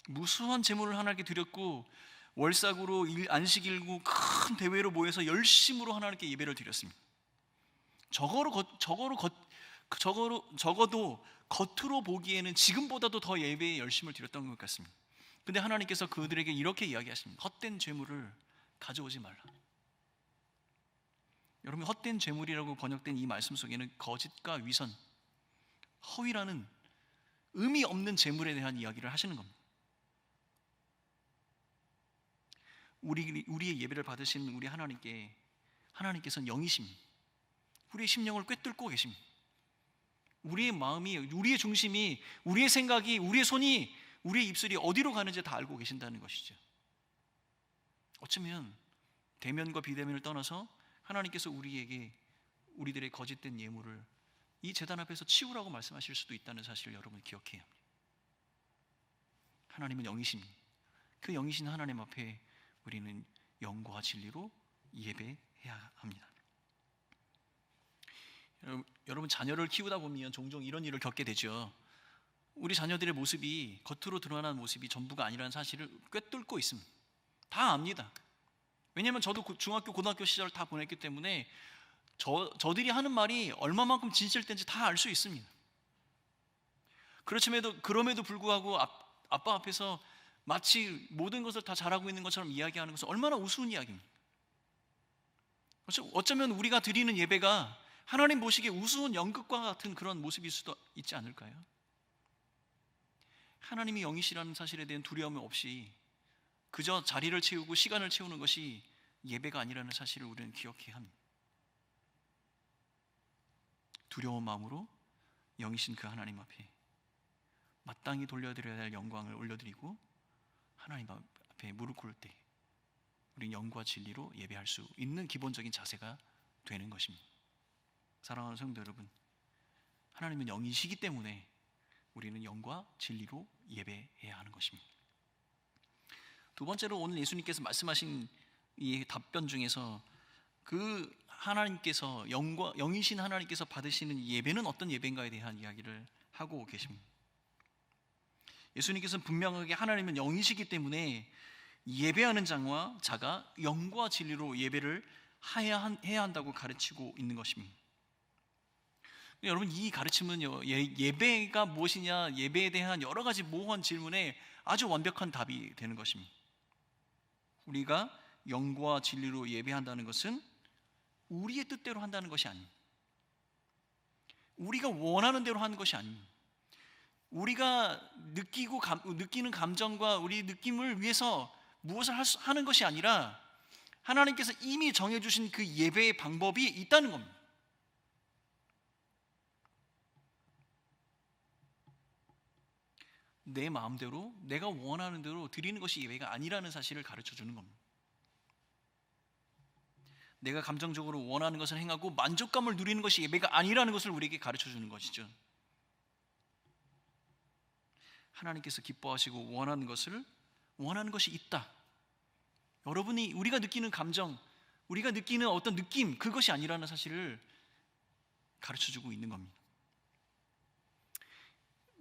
무수한 제물을 하나님께 드렸고, 월삭으로 안식일고 큰 대회로 모여서 열심으로 하나님께 예배를 드렸습니다. 적어도 겉으로 보기에는 지금보다도 더 예배에 열심을 드렸던 것 같습니다. 근데 하나님께서 그들에게 이렇게 이야기하십니다. 헛된 재물을 가져오지 말라. 여러분, 헛된 재물이라고 번역된 이 말씀 속에는 거짓과 위선, 허위라는 의미 없는 재물에 대한 이야기를 하시는 겁니다. 우리의 예배를 받으시는 우리 하나님께서는 영이십니다. 우리의 심령을 꿰뚫고 계십니다. 우리의 마음이, 우리의 중심이, 우리의 생각이, 우리의 손이, 우리의 입술이 어디로 가는지 다 알고 계신다는 것이죠. 어쩌면 대면과 비대면을 떠나서 하나님께서 우리들의 거짓된 예물을 이 제단 앞에서 치우라고 말씀하실 수도 있다는 사실을 여러분 기억해야 합니다. 하나님은 영이십니다. 그 영이신 하나님 앞에 우리는 영과 진리로 예배해야 합니다. 여러분, 자녀를 키우다 보면 종종 이런 일을 겪게 되죠. 우리 자녀들의 모습이, 겉으로 드러난 모습이 전부가 아니라는 사실을 꿰뚫고 있습니다. 다 압니다. 왜냐하면 저도 중학교, 고등학교 시절 다 보냈기 때문에 저들이 하는 말이 얼마만큼 진실된지 다 알 수 있습니다. 그럼에도 불구하고 아빠 앞에서 마치 모든 것을 다 잘하고 있는 것처럼 이야기하는 것은 얼마나 우스운 이야기입니다. 어쩌면 우리가 드리는 예배가 하나님 보시기에 우스운 연극과 같은 그런 모습일 수도 있지 않을까요? 하나님이 영이시라는 사실에 대한 두려움 없이 그저 자리를 채우고 시간을 채우는 것이 예배가 아니라는 사실을 우리는 기억해야 합니다. 두려운 마음으로 영이신 그 하나님 앞에 마땅히 돌려드려야 할 영광을 올려드리고 하나님 앞에 무릎 꿇을 때 우리는 영과 진리로 예배할 수 있는 기본적인 자세가 되는 것입니다. 사랑하는 성도 여러분, 하나님은 영이시기 때문에 우리는 영과 진리로 예배해야 하는 것입니다. 두 번째로 오늘 예수님께서 말씀하신 이 답변 중에서 그 하나님께서 영이신 하나님께서 받으시는 예배는 어떤 예배인가에 대한 이야기를 하고 계십니다. 예수님께서는 분명하게 하나님은 영이시기 때문에 예배하는 자가 영과 진리로 예배를 해야 한다고 가르치고 있는 것입니다. 여러분, 이 가르침은요, 예배가 무엇이냐, 예배에 대한 여러 가지 모호한 질문에 아주 완벽한 답이 되는 것입니다. 우리가 영과 진리로 예배한다는 것은 우리의 뜻대로 한다는 것이 아닙니다. 우리가 원하는 대로 하는 것이 아닙니다. 우리가 느끼는 감정과 우리 느낌을 위해서 무엇을 하는 것이 아니라 하나님께서 이미 정해주신 그 예배의 방법이 있다는 겁니다. 내 마음대로 내가 원하는 대로 드리는 것이 예배가 아니라는 사실을 가르쳐 주는 겁니다. 내가 감정적으로 원하는 것을 행하고 만족감을 누리는 것이 예배가 아니라는 것을 우리에게 가르쳐 주는 것이죠. 하나님께서 기뻐하시고 원하는 것이 있다. 우리가 느끼는 감정, 우리가 느끼는 어떤 느낌, 그것이 아니라는 사실을 가르쳐 주고 있는 겁니다.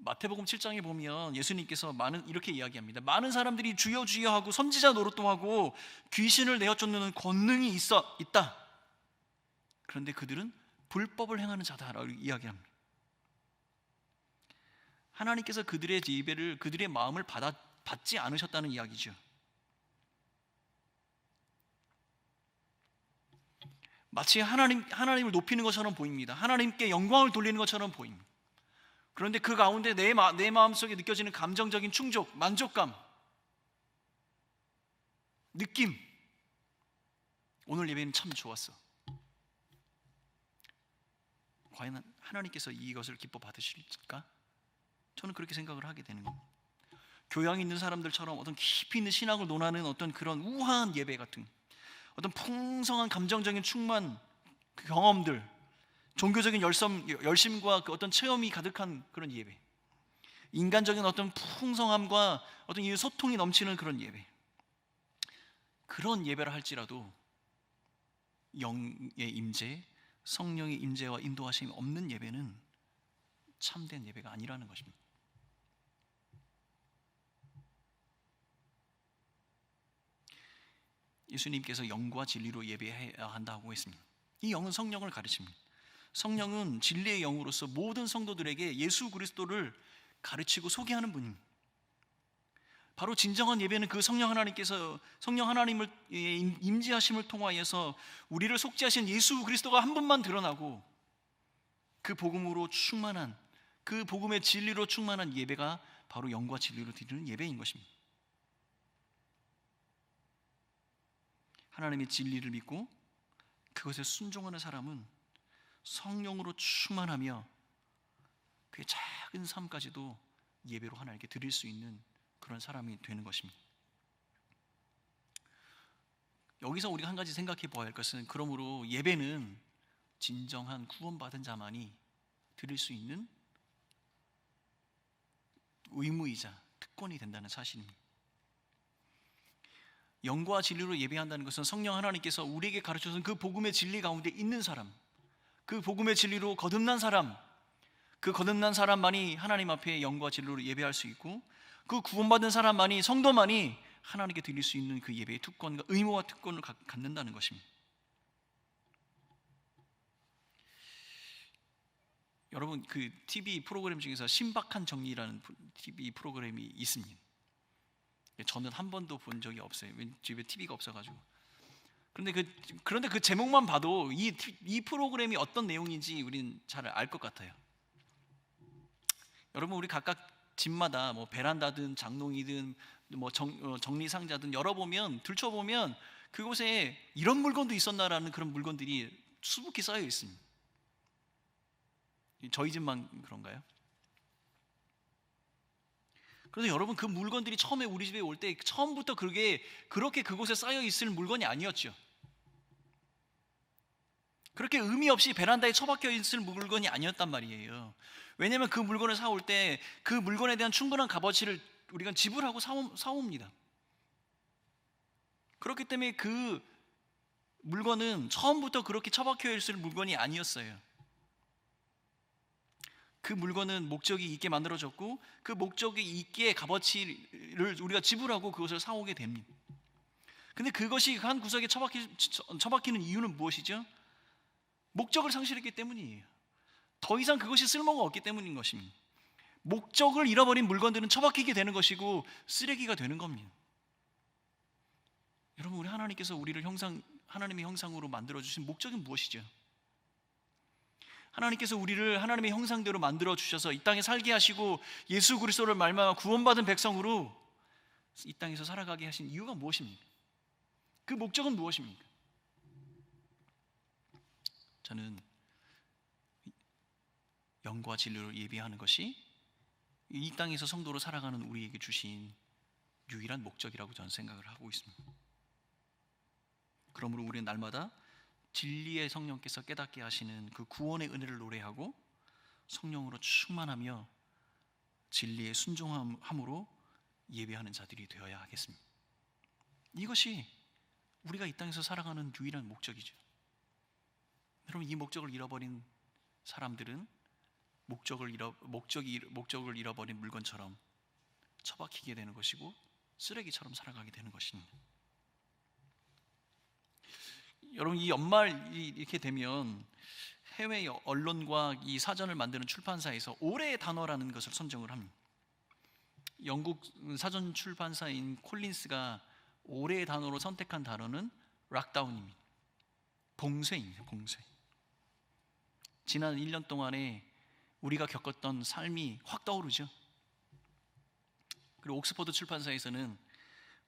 마태복음 7장에 보면 예수님께서 이렇게 이야기합니다. 많은 사람들이 주여 주여 하고 선지자 노릇도 하고 귀신을 내어 쫓는 권능이 있다. 그런데 그들은 불법을 행하는 자다라고 이야기합니다. 하나님께서 그들의 예배를, 그들의 마음을 받지 않으셨다는 이야기죠. 마치 하나님을 높이는 것처럼 보입니다. 하나님께 영광을 돌리는 것처럼 보입니다. 그런데 그 가운데 내 마음속에 느껴지는 감정적인 충족, 만족감, 느낌, 오늘 예배는 참 좋았어. 과연 하나님께서 이것을 기뻐 받으실까? 저는 그렇게 생각을 하게 되는 겁니다. 교양 있는 사람들처럼 어떤 깊이 있는 신학을 논하는 어떤 그런 우아한 예배 같은, 어떤 풍성한 감정적인 충만, 경험들, 종교적인 열심과 그 어떤 체험이 가득한 그런 예배, 인간적인 어떤 풍성함과 어떤 이 소통이 넘치는 그런 예배, 그런 예배를 할지라도 영의 임재, 성령의 임재와 인도하심이 없는 예배는 참된 예배가 아니라는 것입니다. 예수님께서 영과 진리로 예배해야 한다고 했습니다. 이 영은 성령을 가르칩니다. 성령은 진리의 영으로서 모든 성도들에게 예수 그리스도를 가르치고 소개하는 분입니다. 바로 진정한 예배는 그 성령 하나님을 임재하심을 통하여서 우리를 속죄하신 예수 그리스도가 한 분만 드러나고 그 복음으로 충만한, 그 복음의 진리로 충만한 예배가 바로 영과 진리로 드리는 예배인 것입니다. 하나님의 진리를 믿고 그것에 순종하는 사람은 성령으로 충만하며 그의 작은 삶까지도 예배로 하나님께 드릴 수 있는 그런 사람이 되는 것입니다. 여기서 우리가 한 가지 생각해 보아야 할 것은, 그러므로 예배는 진정한 구원받은 자만이 드릴 수 있는 의무이자 특권이 된다는 사실입니다. 영과 진리로 예배한다는 것은 성령 하나님께서 우리에게 가르쳐준 그 복음의 진리 가운데 있는 사람, 그 복음의 진리로 거듭난 사람, 그 거듭난 사람만이 하나님 앞에 영과 진리로 예배할 수 있고, 그 구원받은 사람만이, 성도만이 하나님께 드릴 수 있는 그 예배의 특권과 의무와 특권을 갖는다는 것입니다. 여러분, 그 TV 프로그램 중에서 신박한 정리라는 TV 프로그램이 있습니다. 저는 한 번도 본 적이 없어요. 집에 TV가 없어가지고. 그런데 그 제목만 봐도 이 프로그램이 어떤 내용인지 우리는 잘 알 것 같아요. 여러분, 우리 각각 집마다 뭐 베란다든 장롱이든 뭐 정리상자든 열어보면, 들춰보면 그곳에 이런 물건도 있었나라는 그런 물건들이 수북히 쌓여 있습니다. 저희 집만 그런가요? 그래서 여러분, 그 물건들이 처음에 우리 집에 올 때 처음부터 그렇게 그곳에 쌓여 있을 물건이 아니었죠. 그렇게 의미 없이 베란다에 처박혀 있을 물건이 아니었단 말이에요. 왜냐하면 그 물건을 사올 때 그 물건에 대한 충분한 값어치를 우리가 지불하고 사옵니다. 그렇기 때문에 그 물건은 처음부터 그렇게 처박혀 있을 물건이 아니었어요. 그 물건은 목적이 있게 만들어졌고, 그 목적이 있기에 값어치를 우리가 지불하고 그것을 사오게 됩니다. 근데 그것이 한 구석에 처박히는 이유는 무엇이죠? 목적을 상실했기 때문이에요. 더 이상 그것이 쓸모가 없기 때문인 것입니다. 목적을 잃어버린 물건들은 처박히게 되는 것이고 쓰레기가 되는 겁니다. 여러분, 우리 하나님께서 우리를 하나님의 형상으로 만들어주신 목적이 무엇이죠? 하나님께서 우리를 하나님의 형상대로 만들어 주셔서 이 땅에 살게 하시고 예수 그리스도를 말미암아 구원받은 백성으로 이 땅에서 살아가게 하신 이유가 무엇입니까? 그 목적은 무엇입니까? 저는 영과 진리로 예배하는 것이 이 땅에서 성도로 살아가는 우리에게 주신 유일한 목적이라고 저는 생각을 하고 있습니다. 그러므로 우리는 날마다 진리의 성령께서 깨닫게 하시는 그 구원의 은혜를 노래하고 성령으로 충만하며 진리의 순종함으로 예배하는 자들이 되어야 하겠습니다. 이것이 우리가 이 땅에서 살아가는 유일한 목적이죠. 여러분, 이 목적을 잃어버린 사람들은 목적을 잃어버린 물건처럼 처박히게 되는 것이고 쓰레기처럼 살아가게 되는 것입니다. 여러분, 이 연말이 이렇게 되면 해외 언론과 이 사전을 만드는 출판사에서 올해의 단어라는 것을 선정을 합니다. 영국 사전 출판사인 콜린스가 올해의 단어로 선택한 단어는 락다운입니다. 봉쇄입니다. 봉쇄. 지난 1년 동안에 우리가 겪었던 삶이 확 떠오르죠. 그리고 옥스퍼드 출판사에서는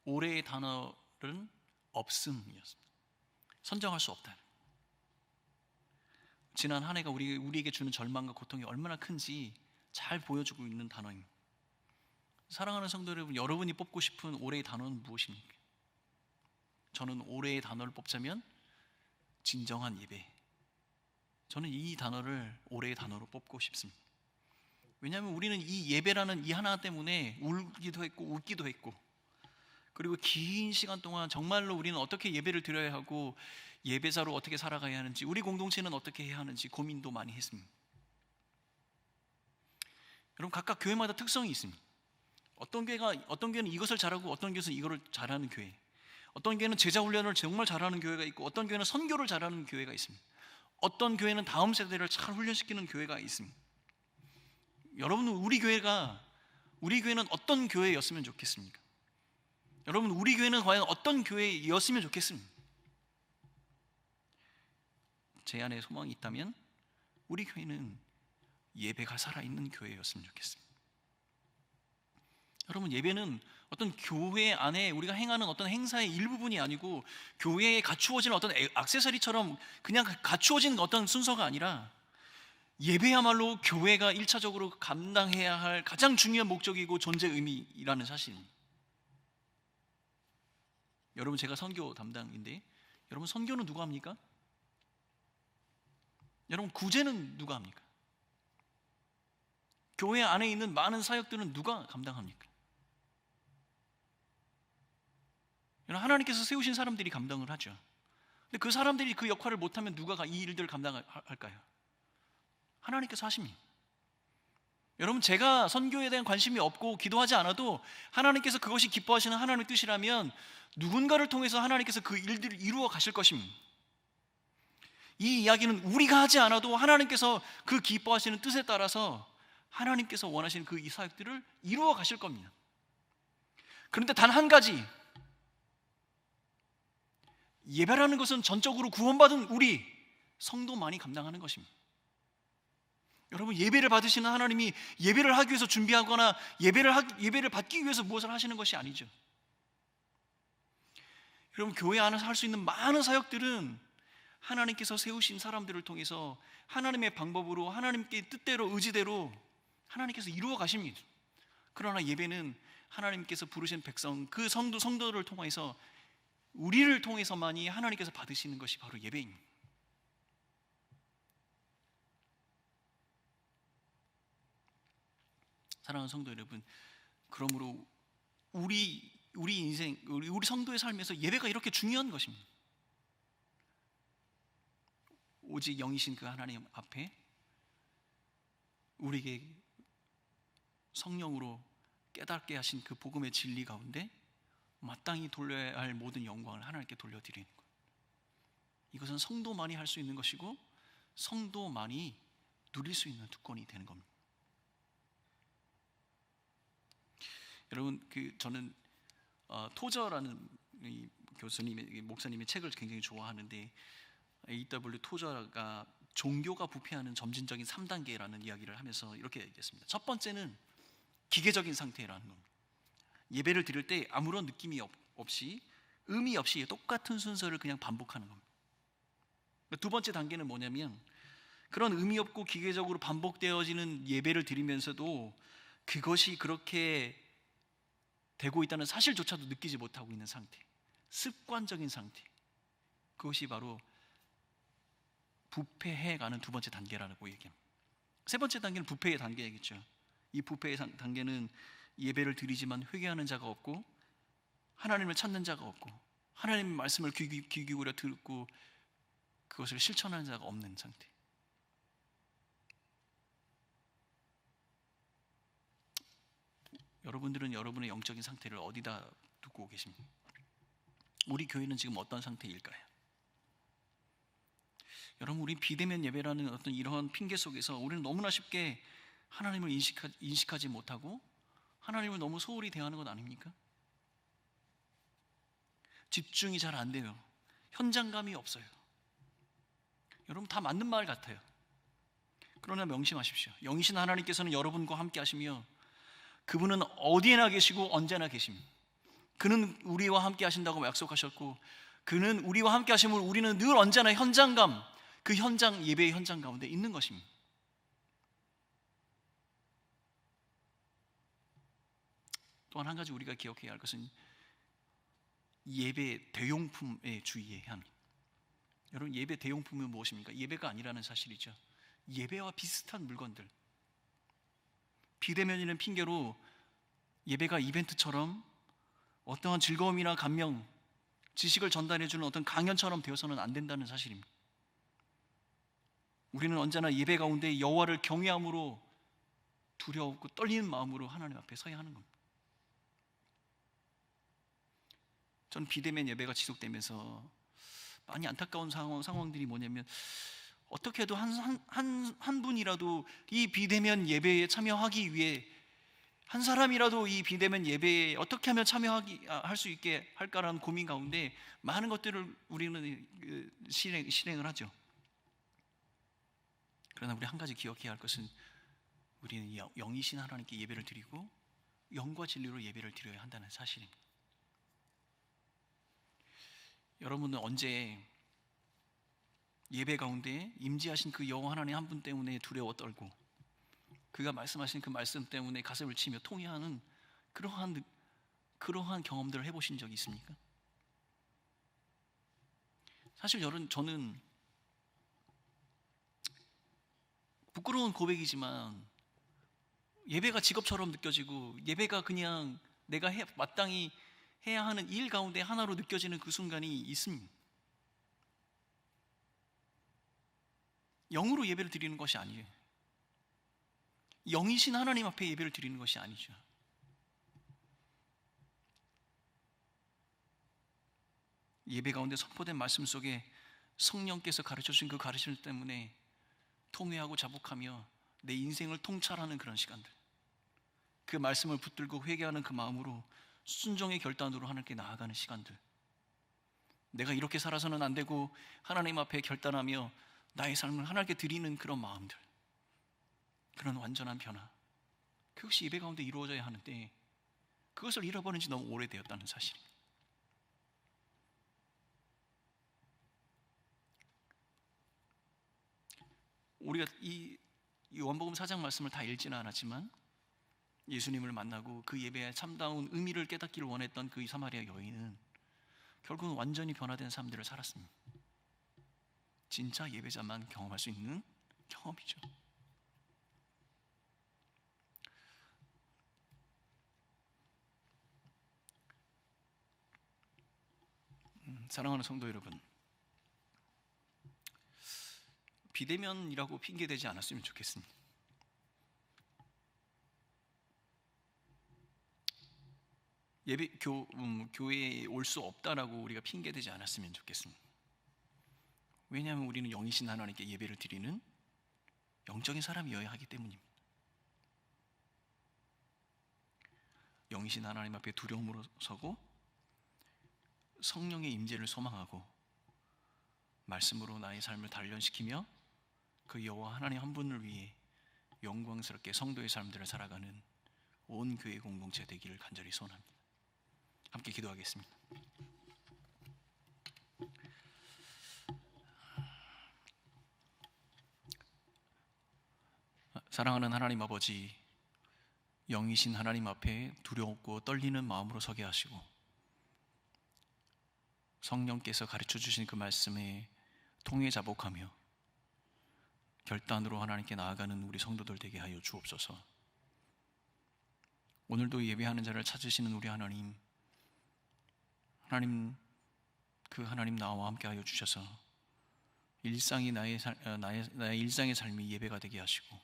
올해의 단어는 없음이었습니다. 선정할 수 없다. 지난 한 해가 우리에게 주는 절망과 고통이 얼마나 큰지 잘 보여주고 있는 단어입니다. 사랑하는 성도 여러분, 여러분이 뽑고 싶은 올해의 단어는 무엇입니까? 저는 올해의 단어를 뽑자면 진정한 예배. 저는 이 단어를 올해의 단어로 뽑고 싶습니다. 왜냐하면 우리는 이 예배라는 이 하나 때문에 울기도 했고 웃기도 했고, 그리고 긴 시간 동안 정말로 우리는 어떻게 예배를 드려야 하고 예배자로 어떻게 살아가야 하는지, 우리 공동체는 어떻게 해야 하는지 고민도 많이 했습니다. 여러분, 각각 교회마다 특성이 있습니다. 어떤 교회는 이것을 잘하고 어떤 교회는 이거를 잘하는 교회, 어떤 교회는 제자 훈련을 정말 잘하는 교회가 있고 어떤 교회는 선교를 잘하는 교회가 있습니다. 어떤 교회는 다음 세대를 잘 훈련시키는 교회가 있습니다. 여러분은 우리 교회는 어떤 교회였으면 좋겠습니까? 여러분, 우리 교회는 과연 어떤 교회였으면 좋겠습니까? 제 안에 소망이 있다면 우리 교회는 예배가 살아있는 교회였으면 좋겠습니다. 여러분, 예배는 어떤 교회 안에 우리가 행하는 어떤 행사의 일부분이 아니고 교회에 갖추어진 어떤 액세서리처럼 그냥 갖추어진 어떤 순서가 아니라 예배야말로 교회가 1차적으로 감당해야 할 가장 중요한 목적이고 존재 의미라는 사실입니다. 여러분, 제가 선교 담당인데 여러분, 선교는 누가 합니까? 여러분, 구제는 누가 합니까? 교회 안에 있는 많은 사역들은 누가 감당합니까? 하나님께서 세우신 사람들이 감당을 하죠. 근데 그 사람들이 그 역할을 못하면 누가 이 일들을 감당할까요? 하나님께서 하십니다. 여러분, 제가 선교에 대한 관심이 없고 기도하지 않아도 하나님께서 그것이 기뻐하시는 하나님의 뜻이라면 누군가를 통해서 하나님께서 그 일들을 이루어 가실 것입니다. 이 이야기는 우리가 하지 않아도 하나님께서 그 기뻐하시는 뜻에 따라서 하나님께서 원하시는 그 이 사역들을 이루어 가실 겁니다. 그런데 단 한 가지, 예배라는 것은 전적으로 구원받은 우리 성도만이 감당하는 것입니다. 여러분, 예배를 받으시는 하나님이 예배를 하기 위해서 준비하거나 예배를 받기 위해서 무엇을 하시는 것이 아니죠. 여러분, 교회 안에서 할 수 있는 많은 사역들은 하나님께서 세우신 사람들을 통해서 하나님의 방법으로, 하나님께 뜻대로, 의지대로 하나님께서 이루어 가십니다. 그러나 예배는 하나님께서 부르신 백성, 그 성도를 통해서, 우리를 통해서만이 하나님께서 받으시는 것이 바로 예배입니다. 사랑하는 성도 여러분, 그러므로 우리 인생, 우리 성도의 삶에서 예배가 이렇게 중요한 것입니다. 오직 영이신 그 하나님 앞에 우리에게 성령으로 깨닫게 하신 그 복음의 진리 가운데 마땅히 돌려야 할 모든 영광을 하나님께 돌려드리는 것, 이것은 성도만이 할 수 있는 것이고 성도만이 누릴 수 있는 특권이 되는 겁니다. 여러분, 저는 토저라는 이 목사님의 책을 굉장히 좋아하는데, A.W. 토저가 종교가 부패하는 점진적인 3단계라는 이야기를 하면서 이렇게 얘기했습니다. 첫 번째는 기계적인 상태라는 겁니다. 예배를 드릴 때 아무런 느낌이 없이, 의미 없이 똑같은 순서를 그냥 반복하는 겁니다. 두 번째 단계는 뭐냐면, 그런 의미 없고 기계적으로 반복되어지는 예배를 드리면서도 그것이 그렇게 되고 있다는 사실조차도 느끼지 못하고 있는 상태, 습관적인 상태, 그것이 바로 부패해가는 두 번째 단계라고 얘기합니다. 세 번째 단계는 부패의 단계이겠죠. 이 부패의 단계는 예배를 드리지만 회개하는 자가 없고, 하나님을 찾는 자가 없고, 하나님의 말씀을 귀 기울여 듣고 그것을 실천하는 자가 없는 상태. 여러분들은 여러분의 영적인 상태를 어디다 두고 계십니까? 우리 교회는 지금 어떤 상태일까요? 여러분, 우리 비대면 예배라는 어떤 이러한 핑계 속에서 우리는 너무나 쉽게 하나님을 인식하지 못하고 하나님을 너무 소홀히 대하는 것 아닙니까? 집중이 잘 안 돼요. 현장감이 없어요. 여러분, 다 맞는 말 같아요. 그러나 명심하십시오. 영이신 하나님께서는 여러분과 함께 하시며 그분은 어디에나 계시고 언제나 계십니다. 그는 우리와 함께 하신다고 약속하셨고, 그는 우리와 함께 하심을 우리는 늘 언제나 현장감, 그 예배의 현장 가운데 있는 것입니다. 또한 한 가지 우리가 기억해야 할 것은 예배 대용품에 주의해야 합니다. 여러분, 예배 대용품은 무엇입니까? 예배가 아니라는 사실이죠. 예배와 비슷한 물건들, 비대면이라는 핑계로 예배가 이벤트처럼 어떠한 즐거움이나 감명, 지식을 전달해주는 어떤 강연처럼 되어서는 안 된다는 사실입니다. 우리는 언제나 예배 가운데 여호와를 경외함으로, 두려웠고 떨리는 마음으로 하나님 앞에 서야 하는 겁니다. 전 비대면 예배가 지속되면서 많이 안타까운 상황들이 뭐냐면, 어떻게 해도 한 분이라도 이 비대면 예배에 참여하기 위해, 한 사람이라도 이 비대면 예배에 어떻게 하면 참여할 수 있게 할까라는 고민 가운데 많은 것들을 우리는 실행을 하죠. 그러나 우리 한 가지 기억해야 할 것은, 우리는 영이신 하나님께 예배를 드리고 영과 진리로 예배를 드려야 한다는 사실입니다. 여러분은 언제 예배 가운데 임재하신 그 여호와 하나님 한 분 때문에 두려워 떨고, 그가 말씀하신 그 말씀 때문에 가슴을 치며 통회하는 그러한 경험들을 해보신 적이 있습니까? 사실 저는 부끄러운 고백이지만 예배가 직업처럼 느껴지고, 예배가 그냥 내가 마땅히 해야 하는 일 가운데 하나로 느껴지는 그 순간이 있습니다. 영으로 예배를 드리는 것이 아니에요. 영이신 하나님 앞에 예배를 드리는 것이 아니죠. 예배 가운데 선포된 말씀 속에 성령께서 가르쳐주신 그 가르침 때문에 통회하고 자복하며 내 인생을 통찰하는 그런 시간들, 그 말씀을 붙들고 회개하는 그 마음으로 순종의 결단으로 하나님께 나아가는 시간들, 내가 이렇게 살아서는 안 되고 하나님 앞에 결단하며 나의 삶을 하나님께 드리는 그런 마음들, 그런 완전한 변화, 그것이 예배 가운데 이루어져야 하는데 그것을 잃어버린 지 너무 오래되었다는 사실입니다. 우리가 이 요한복음 4장 말씀을 다 읽지는 않았지만 예수님을 만나고 그 예배의 참다운 의미를 깨닫기를 원했던 그 사마리아 여인은 결국은 완전히 변화된 삶들을 살았습니다. 진짜 예배자만 경험할 수 있는 경험이죠. 사랑하는 성도 여러분, 비대면이라고 핑계대지 않았으면 좋겠습니다. 교회에 올 수 없다라고 우리가 핑계대지 않았으면 좋겠습니다. 왜냐하면 우리는 영이신 하나님께 예배를 드리는 영적인 사람이어야 하기 때문입니다. 영이신 하나님 앞에 두려움으로 서고 성령의 임재를 소망하고 말씀으로 나의 삶을 단련시키며 그 여호와 하나님 한 분을 위해 영광스럽게 성도의 삶들을 살아가는 온 교회 공동체 되기를 간절히 소원합니다. 함께 기도하겠습니다. 사랑하는 하나님 아버지, 영이신 하나님 앞에 두렵고 떨리는 마음으로 서게 하시고 성령께서 가르쳐 주신 그 말씀에 통회 자복하며 결단으로 하나님께 나아가는 우리 성도들 되게 하여 주옵소서. 오늘도 예배하는 자를 찾으시는 우리 하나님, 그 하나님 나와 함께 하여 주셔서 나의 일상의 삶이 예배가 되게 하시고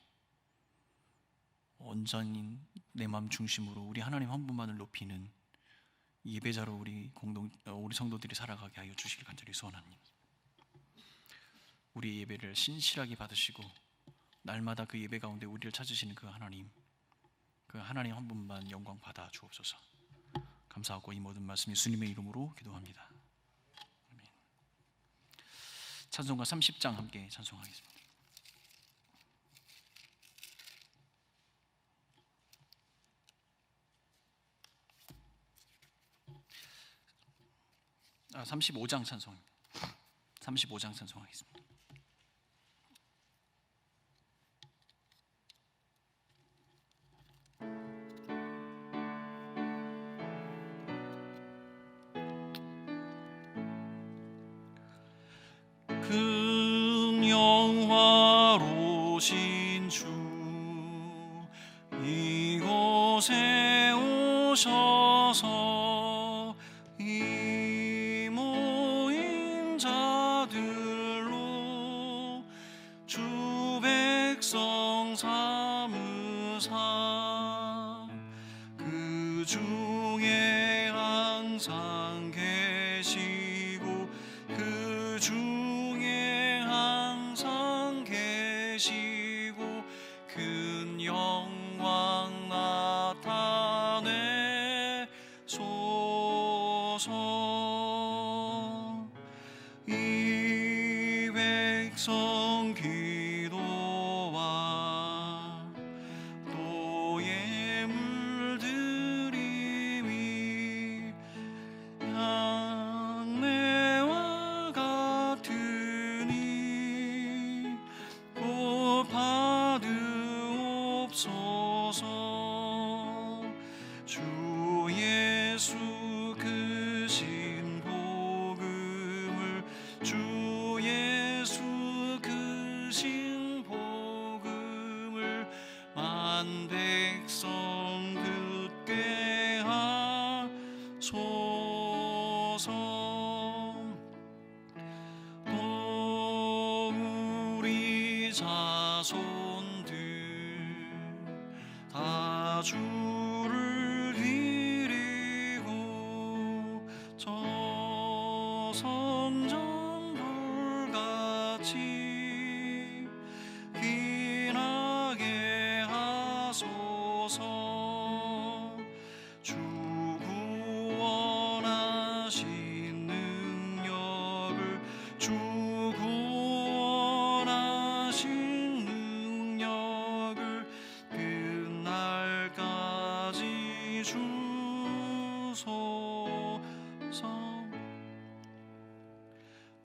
온전히 내 마음 중심으로 우리 하나님 한 분만을 높이는 예배자로 우리 성도들이 살아가게 하여 주시길 간절히 소원합니다. 우리 예배를 신실하게 받으시고 날마다 그 예배 가운데 우리를 찾으시는 그 하나님 한 분만 영광 받아 주옵소서. 감사하고 이 모든 말씀 예수님의 이름으로 기도합니다. 아멘. 찬송가 30장 함께 찬송하겠습니다. 아, 35장 찬송입니다. 35장 찬송하겠습니다. 큰 영화로신 주 이곳에 오셔서 이 모인 자들로 주 백성 삼으사 그 중에 항상 계시고 그 중에 항상 계시고 큰 영광 나타내소서. 이 백성 기도와 또 예물드림이 향내와 같으니 곧 받으옵소서. 주 예수 크신 복음을 주 예수 크신 복음을 만 백성 듣게 하소서. 또 우리 자손들 성전불같이 빛나게 하소서. 주 구원하신 능력을, 주 구원하신 능력을 끝날까지 주소서.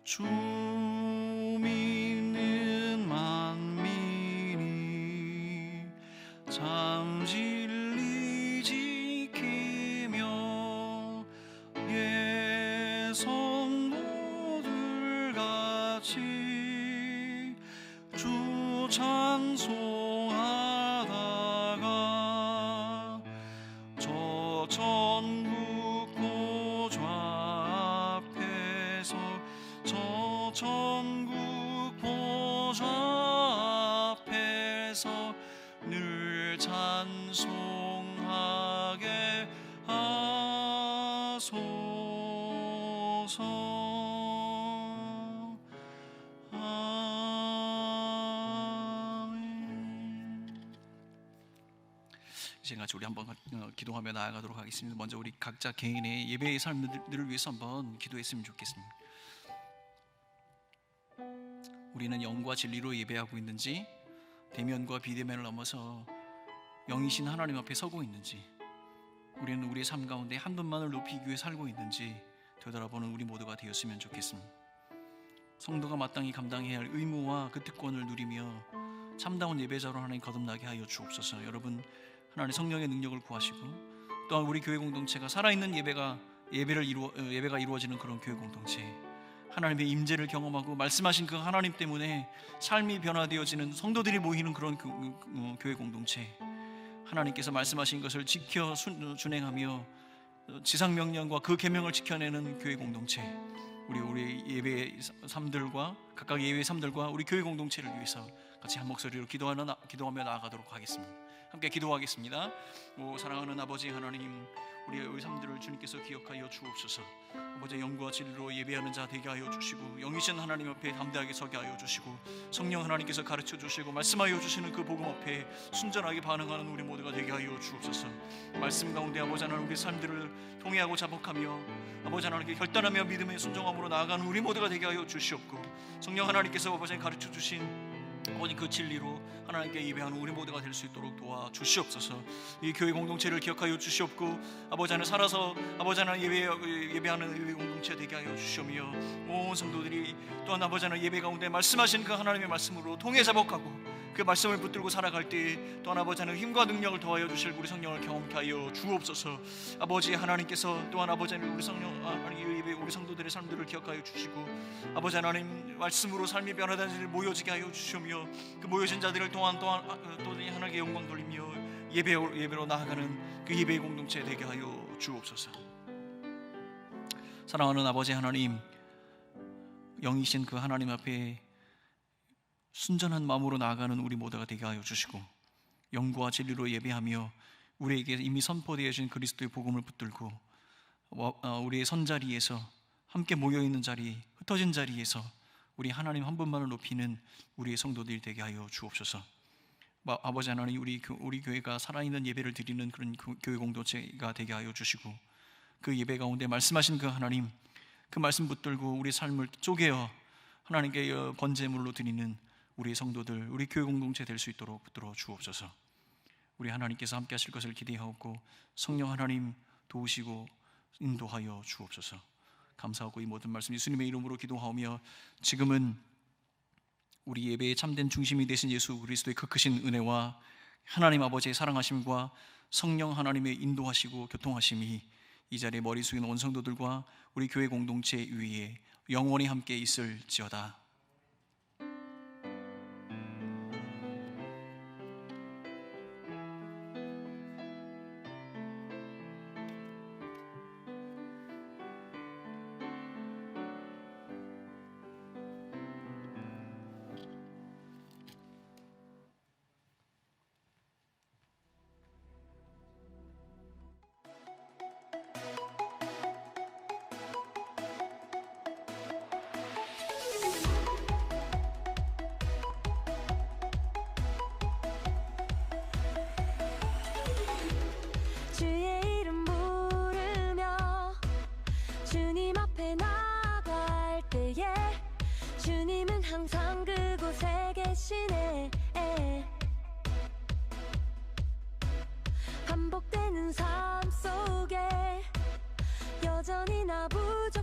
주 믿는 만민이 참 진리 지키며 예 성도들 같이 주 찬송하다가 저 천국 보좌 앞에서, 저 천국 보좌 앞에서 늘 찬송하게 하소서. 아멘. 이제 같이 우리 한번 기도하며 나아가도록 하겠습니다. 먼저 우리 각자 개인의 예배의 삶들을 위해서 한번 기도했으면 좋겠습니다. 우리는 영과 진리로 예배하고 있는지, 대면과 비대면을 넘어서 영이신 하나님 앞에 서고 있는지, 우리는 우리의 삶 가운데 한 분만을 높이기 위해 살고 있는지 되돌아보는 우리 모두가 되었으면 좋겠습니다. 성도가 마땅히 감당해야 할 의무와 그 특권을 누리며 참다운 예배자로 하나님 거듭나게 하여 주옵소서. 여러분, 하나님 성령의 능력을 구하시고, 또한 우리 교회 공동체가 살아있는 예배가 이루어지는 그런 교회 공동체, 하나님의 임재를 경험하고 말씀하신 그 하나님 때문에 삶이 변화되어지는 성도들이 모이는 그런 교회 공동체, 하나님께서 말씀하신 것을 지켜 준행하며 지상 명령과 그 계명을 지켜내는 교회 공동체, 우리 예배의 삶들과 각각 예배의 삶들과 우리 교회 공동체를 위해서 같이 한 목소리로 기도하며 나아가도록 하겠습니다. 함께 기도하겠습니다. 오 사랑하는 아버지 하나님, 우리의 삶들을 주님께서 기억하여 주옵소서. 아버지, 영과 진리로 예배하는 자 되게 하여 주시고, 영이신 하나님 앞에 담대하게 서게 하여 주시고, 성령 하나님께서 가르쳐 주시고 말씀하여 주시는 그 복음 앞에 순전하게 반응하는 우리 모두가 되게 하여 주옵소서. 말씀 가운데 아버지 하나님 우리 삶들을 통회하고 자복하며 아버지 하나님께 결단하며 믿음의 순종함으로 나아가는 우리 모두가 되게 하여 주시옵고, 성령 하나님께서 아버지 가르쳐 주신 아버지 그 진리로 하나님께 예배하는 우리 모두가 될 수 있도록 도와주시옵소서. 이 교회 공동체를 기억하여 주시옵고, 아버지 안에 살아서 아버지 하나님 예배하는 예배 공동체 되게 하여 주시오며, 온 성도들이 또한 아버지 하나님 예배 가운데 말씀하신 그 하나님의 말씀으로 통해 자복하고 그 말씀을 붙들고 살아갈 때 또한 아버지 하나님 힘과 능력을 더하여 주실 우리 성령을 경험케 하여 주옵소서. 아버지 하나님께서 또한 아버지 하나님 우리 성령 우리 성도들의 삶들을 기억하여 주시고, 아버지 하나님 말씀으로 삶이 변화되는 일을 모여지게 하여 주시오며, 그 모여진 자들을 또한 하나님께 영광 돌리며 예배로 나아가는 그 예배의 공동체 되게 하여 주옵소서. 사랑하는 아버지 하나님, 영이신 그 하나님 앞에 순전한 마음으로 나아가는 우리 모두가 되게 하여 주시고, 영과 진리로 예배하며 우리에게 이미 선포되어진 그리스도의 복음을 붙들고 우리의 선자리에서 함께 모여있는 자리, 흩어진 자리에서 우리 하나님 한 분만을 높이는 우리의 성도들이 되게 하여 주옵소서. 아버지 하나님, 우리 교회가 살아있는 예배를 드리는 그런 교회 공동체가 되게 하여 주시고, 그 예배 가운데 말씀하신 그 하나님, 그 말씀 붙들고 우리 삶을 쪼개어 하나님께 번제물로 드리는 우리 성도들, 우리 교회 공동체 될 수 있도록 붙들어 주옵소서. 우리 하나님께서 함께 하실 것을 기대하옵고, 성령 하나님 도우시고 인도하여 주옵소서. 감사하고 이 모든 말씀 예수님의 이름으로 기도하오며, 지금은 우리 예배의 참된 중심이 되신 예수 그리스도의 그 크신 은혜와 하나님 아버지의 사랑하심과 성령 하나님의 인도하시고 교통하심이 이 자리에 머리 숙인 온 성도들과 우리 교회 공동체 위에 영원히 함께 있을지어다. 주님 앞에 나갈 때에 주님은 항상 그곳에 계시네. 반복되는 삶 속에 여전히 나 부족